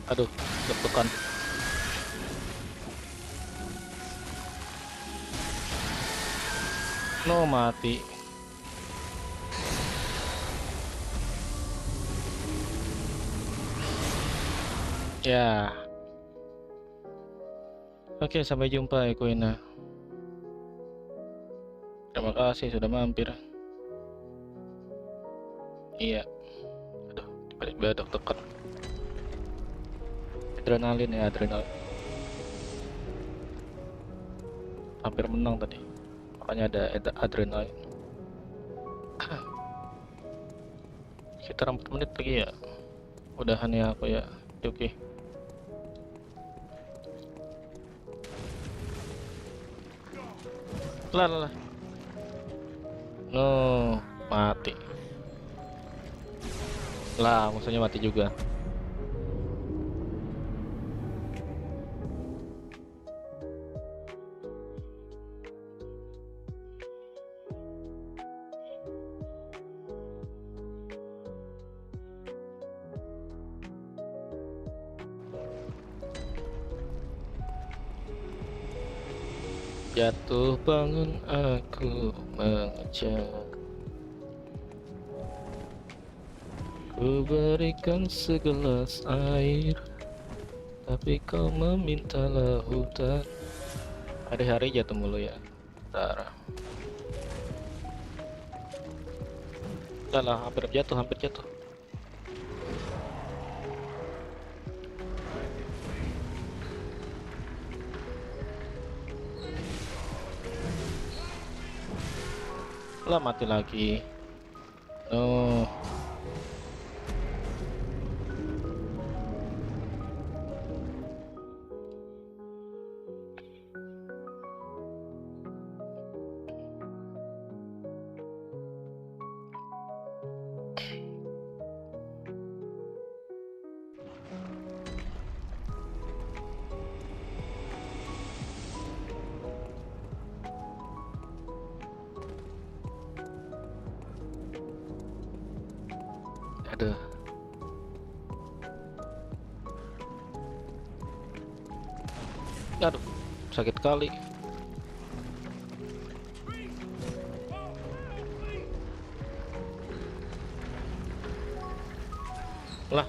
Aduh, deg-degan. No, mati. Ya. Oke, sampai jumpa Ekoina. Terima kasih sudah mampir. Iya. Aduh, tiba-tiba deg-degan. Adrenalin ya, adrenalin. Hampir menang tadi. Makanya ada adrenalin. Sekitar 4 menit lagi ya. Udahan ya aku ya. Oke. Lah. No, mati. Lah, musuhnya mati juga. Jatuh bangun aku mengejar. Ku berikan segelas air, tapi kau meminta lautan. Hari-hari jatuh mulu ya. Bentar. Udah lah, hampir jatuh. Lah, mati lagi. Oh. Aduh, sakit kali. Lah,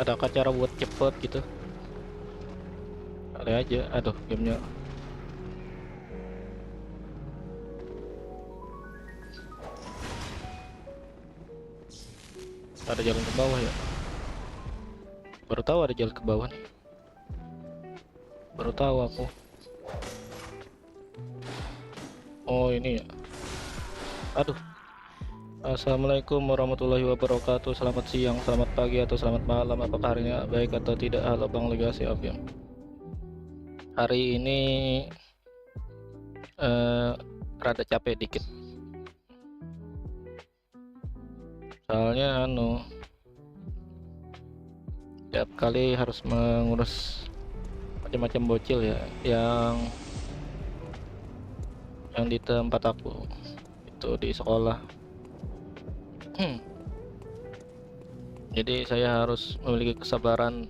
adakah cara buat cepet gitu? Ada aja. Aduh, gamenya. Ada jalan ke bawah ya? Baru tahu ada jalan ke bawah nih. Baru tahu aku. Oh ini ya. Aduh. Assalamualaikum warahmatullahi wabarakatuh. Selamat siang, selamat pagi, atau selamat malam. Apakah harinya baik atau tidak? Halo Bang Legasi Aviam. Hari ini rada capek dikit. Soalnya tiap kali harus mengurus macam-macam bocil ya, yang di tempat aku itu di sekolah. Jadi saya harus memiliki kesabaran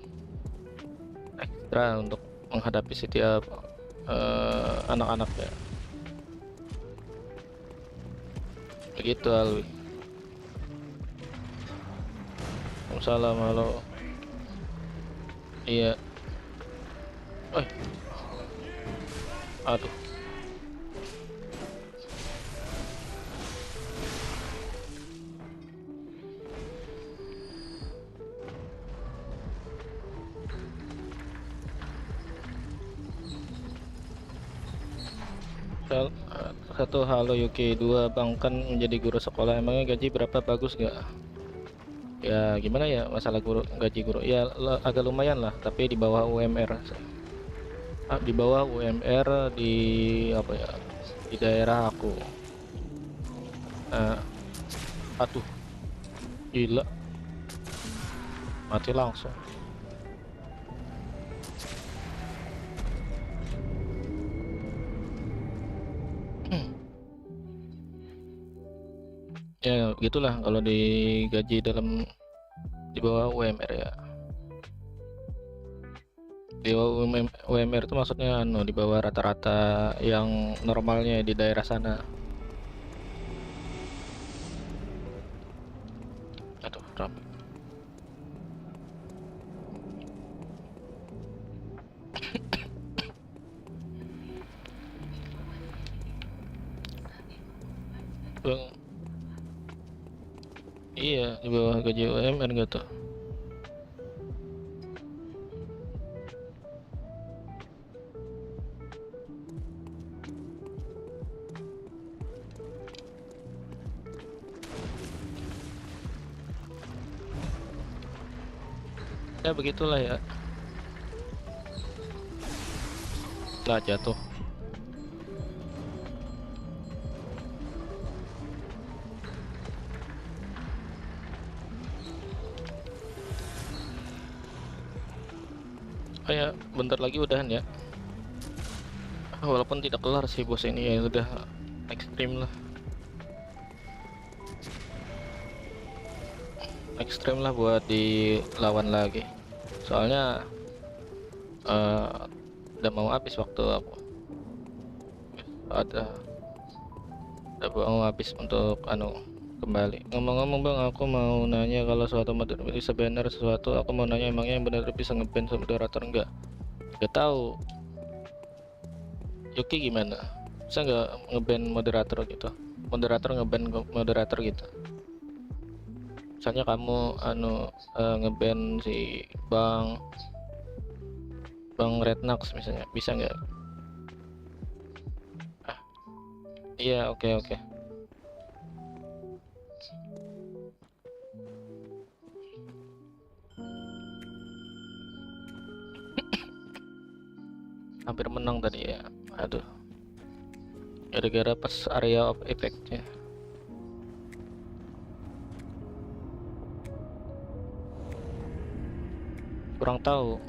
ekstra untuk menghadapi setiap anak-anak ya. Begitu Alwi. Waalaikumsalam, halo. Iya. Aduh. Satu, halo Yuki. Dua, Bang kan menjadi guru sekolah, emangnya gaji berapa, bagus gak? Ya gimana ya masalah gaji guru ya, agak lumayan lah, tapi di bawah UMR. Di bawah UMR di apa ya, di daerah aku. Aduh, gila, mati langsung. Ya gitulah kalau digaji di bawah UMR ya. Di bawah UMR itu maksudnya di bawah rata-rata yang normalnya di daerah sana. Aduh, rame. Bang, iya di bawah gaji UMR gitu. Ya begitulah ya. Lah jatuh. Kayak bentar lagi udahan ya. Walaupun tidak kelar sih bos ini ya, udah ekstrim lah. Ekstrim lah buat dilawan lagi. Soalnya udah mau habis waktu aku. Udah mau habis untuk kembali. Ngomong-ngomong Bang, aku mau nanya, kalau suatu moderator bisa banner sesuatu, aku mau nanya emangnya yang benar bisa ngeban moderator enggak? Gak tahu. Yuki gimana? Bisa nggak ngeban moderator gitu? Moderator ngeban moderator gitu. Misalnya kamu ngeban si Bang Rednax misalnya, bisa nggak? Iya, oke. Hampir menang tadi ya. Aduh, gara-gara pas area of effect-nya. kurang tahu.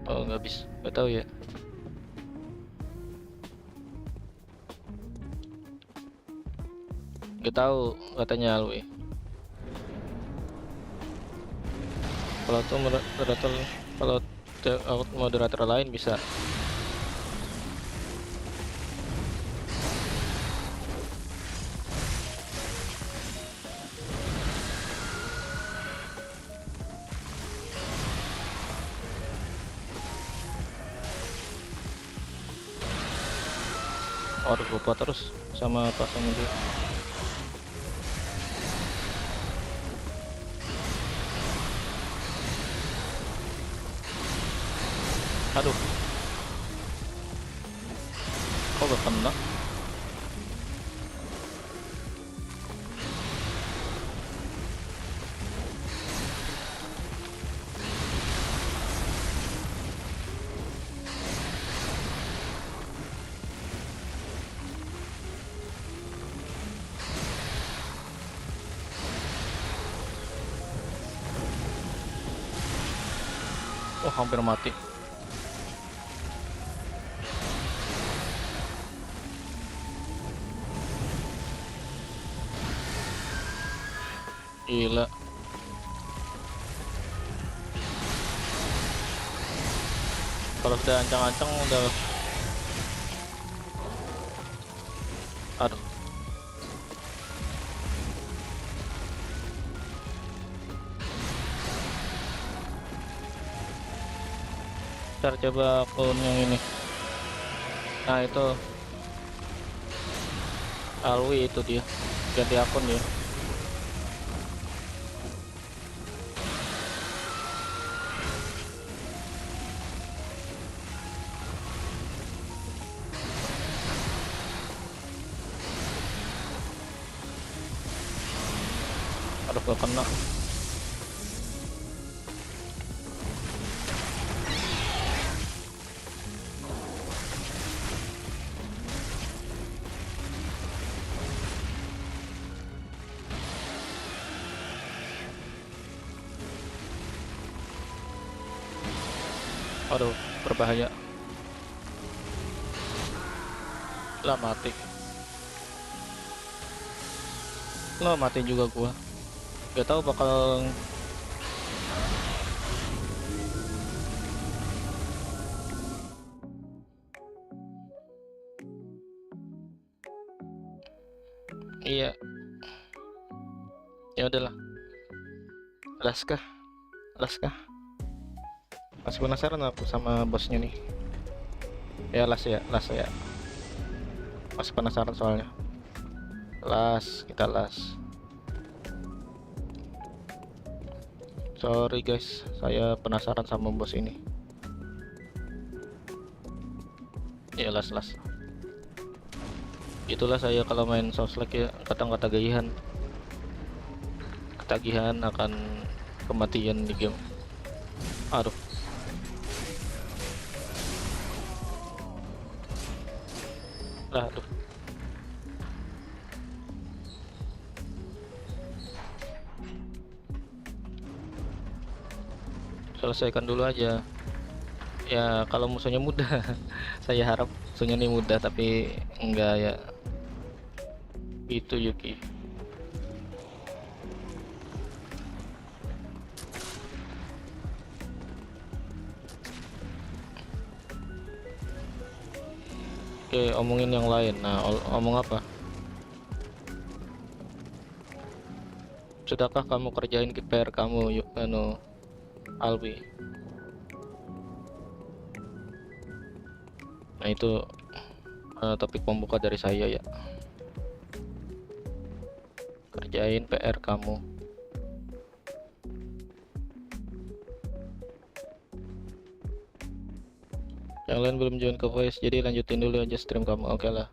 Oh nggak bisa, nggak tahu ya. Nggak tahu katanya Alwi. Kalau tuh moderator, kalau moderator lain bisa. Harus lupa terus sama pasang itu. Aduh, kok gak kena? Oh, hampir mati. Gila. Kalau sudah ancang-ancang udah. Aduh. Ntar coba akun yang ini. Nah itu Alwi, itu dia ganti akun dia. Aduh gak kena. Aduh, berbahaya. Lah mati. Lah mati juga gua. Gak tahu bakal. Iya. Ya udahlah. Alaskah? Alaskah? Masih penasaran aku sama bosnya nih. Ya las ya, las ya. Masih penasaran soalnya. Las, kita las. Sorry guys, saya penasaran sama bos ini. Ya las. Itulah saya kalau main Souls-like ya, kadang ketagihan. Ketagihan akan kematian di game. Aduh. Lah, aduh. Selesaikan dulu aja. Ya kalau musuhnya mudah, saya harap musuhnya ini mudah, tapi enggak ya. Itu Yuki. Oke, omongin yang lain. Nah, omong apa? Sudahkah kamu kerjain PR kamu, yuk, Alwi? Nah itu topik pembuka dari saya ya. Kerjain PR kamu. Yang lain belum join ke voice, jadi lanjutin dulu aja stream kamu. Oke lah.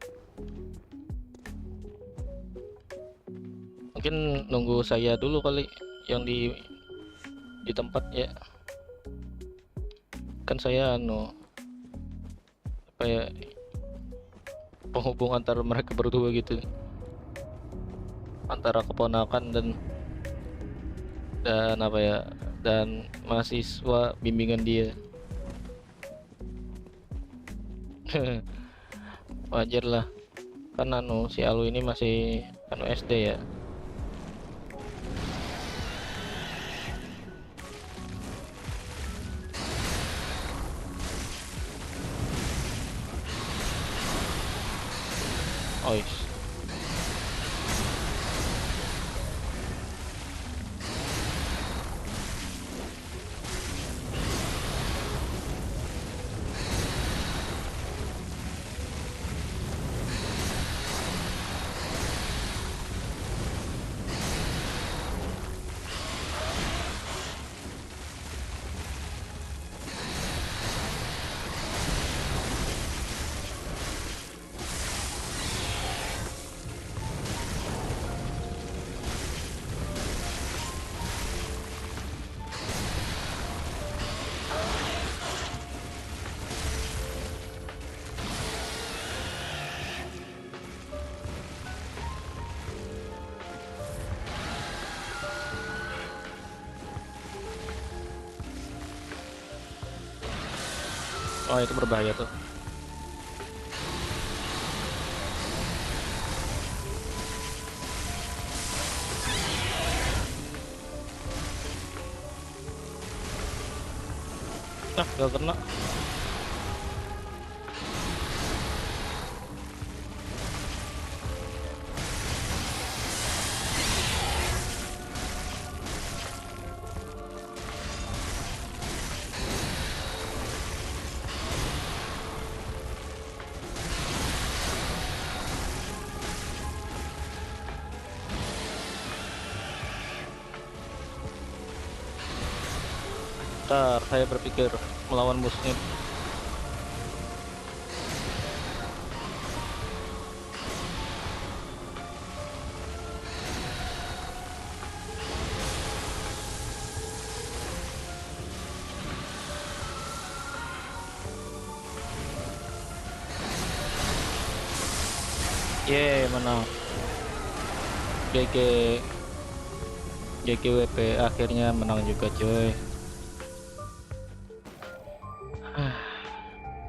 Mungkin nunggu saya dulu kali yang di tempat ya. Kan saya apa ya, penghubung antara mereka berdua gitu, antara keponakan dan apa ya, dan mahasiswa bimbingan dia. Wajar lah, kan si Alu ini masih SD ya. Ois. Oh, itu berbahaya tuh. Nah, gak kena. Bentar, saya berpikir melawan musuhnya. Yeay, menang. GG GGWP akhirnya menang juga, coy.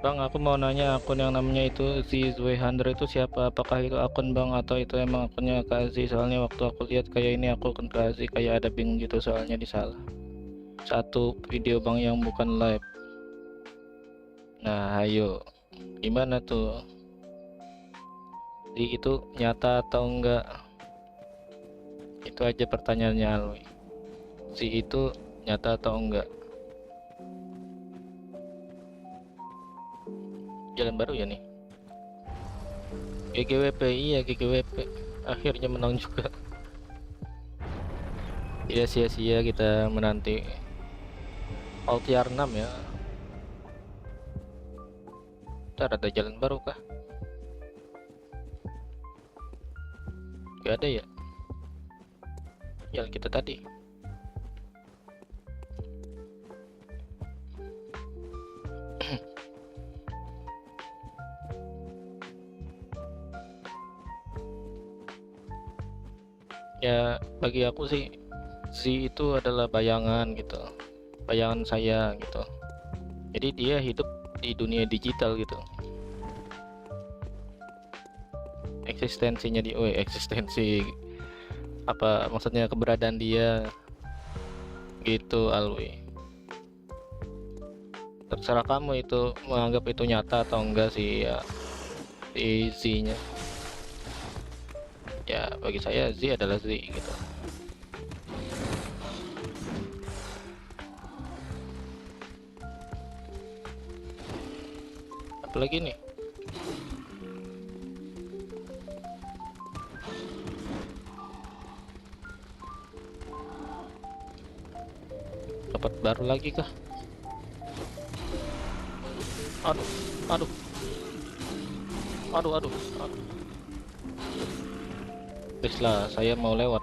Bang, aku mau nanya, akun yang namanya itu ZW100 itu siapa? Apakah itu akun Bang atau itu emang akunnya Kak Z? Soalnya waktu aku lihat kayak ini akun Kak Z, kayak ada ping gitu, soalnya di salah satu video Bang yang bukan live. Nah, ayo, gimana tuh? Itu nyata atau enggak? Itu aja pertanyaannya, Alwi. Si itu nyata atau enggak? Jalan baru ya nih. GGWP, iya GGWP akhirnya menang juga. Tidak sia-sia kita menanti Altiar 6 ya. Ntar ada jalan baru kah? Gak ada ya. Jalan kita tadi. Ya bagi aku sih Z itu adalah bayangan gitu, bayangan saya gitu. Jadi dia hidup di dunia digital gitu, eksistensinya eksistensi apa maksudnya, keberadaan dia gitu, Alwi. Terserah kamu itu menganggap itu nyata atau enggak sih ya, si Z-nya. Ya bagi saya Z adalah Z gitu. Apalagi nih, dapat baru lagi kah? Aduh, aduh, aduh, aduh, aduh. Please lah, saya mau lewat.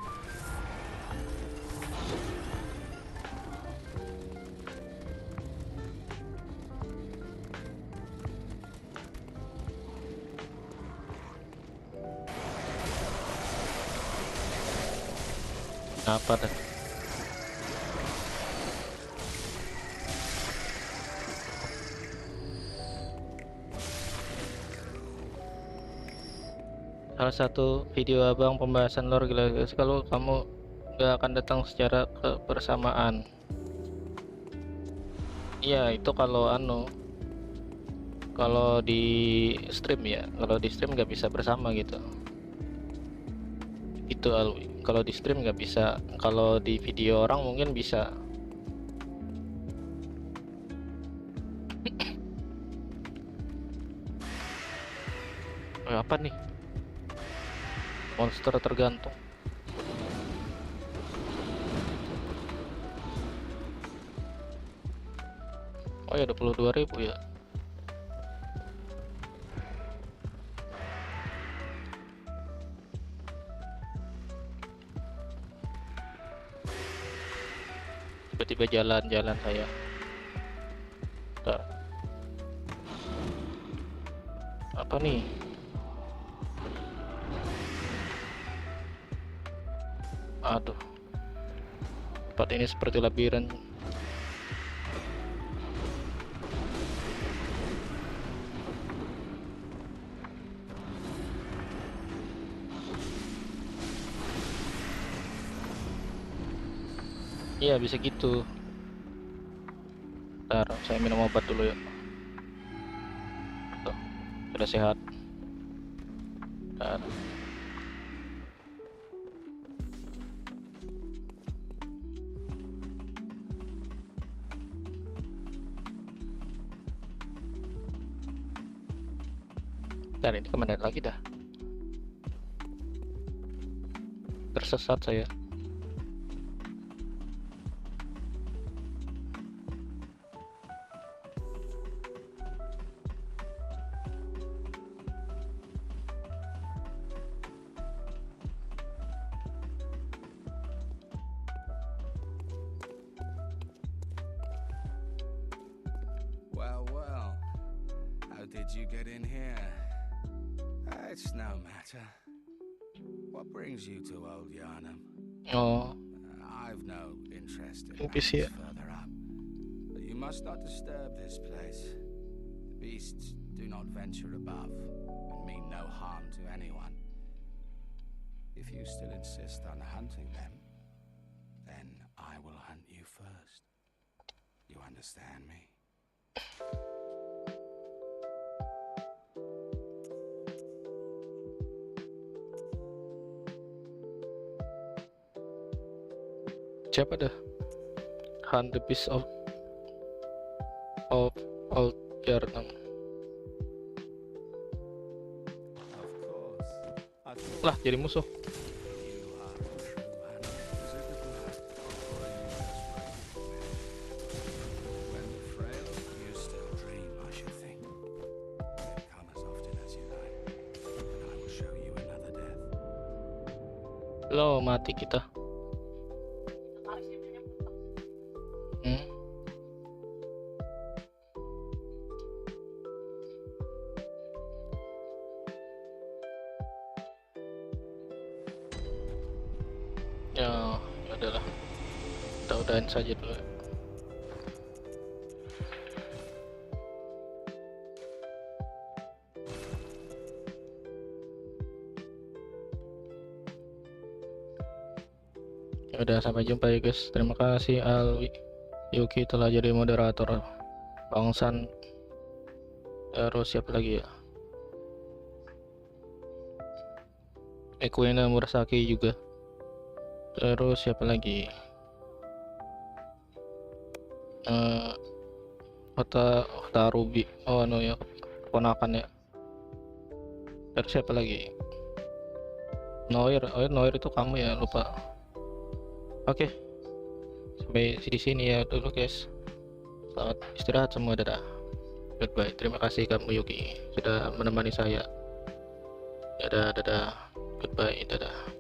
Apa dah? salah satu video abang pembahasan lore gila guys, kalau kamu gak akan datang secara kebersamaan. Iya itu kalau kalau di stream ya, kalau di stream nggak bisa bersama gitu. Itu Alwi, kalau di stream nggak bisa, kalau di video orang mungkin bisa. Apa nih? Monster tergantung. Oh ya 22.000 ya. Tiba-tiba jalan-jalan saya. Bentar. Apa nih? Aduh. Tempat ini seperti labirin. Iya bisa gitu. Ntar saya minum obat dulu ya. Tuh, sudah sehat. Dan ini kemana lagi dah? Tersesat saya. Well, how did you get in here? It's no matter. What brings you to Old Yarnum? Oh, I've no interest in NPC ya. matters further up. But you must not disturb this place. The beasts do not venture above and mean no harm to anyone. If you still insist on hunting them, then I will hunt you first. You understand me? Siapa dah? Hunt the Beast of Old Yarnum. Of course. I thought Lah jadi musuh. you are a true hunter. Is it the blood, or are you just waiting for me? When frail, you still dream, I should think. Then come as often as you like, and I will show you another death. Lo mati kita. Hmm? Ya, ya udahlah. Kita udahin saja dulu. Ya udah, sampai jumpa ya guys. Terima kasih Alwi Yuki telah jadi moderator. Bang San, terus siapa lagi ya? Equina Murasaki juga. Terus siapa lagi? Kota Ruby. Oh no ya, keponakan ya. Terus siapa lagi? Noir. Oh Noir itu kamu ya, lupa. Oke, sampai di sini ya dulu guys. Selamat istirahat semua, dadah. Goodbye. Terima kasih kamu Yuki sudah menemani saya. Dadah, dadah. Goodbye, dadah.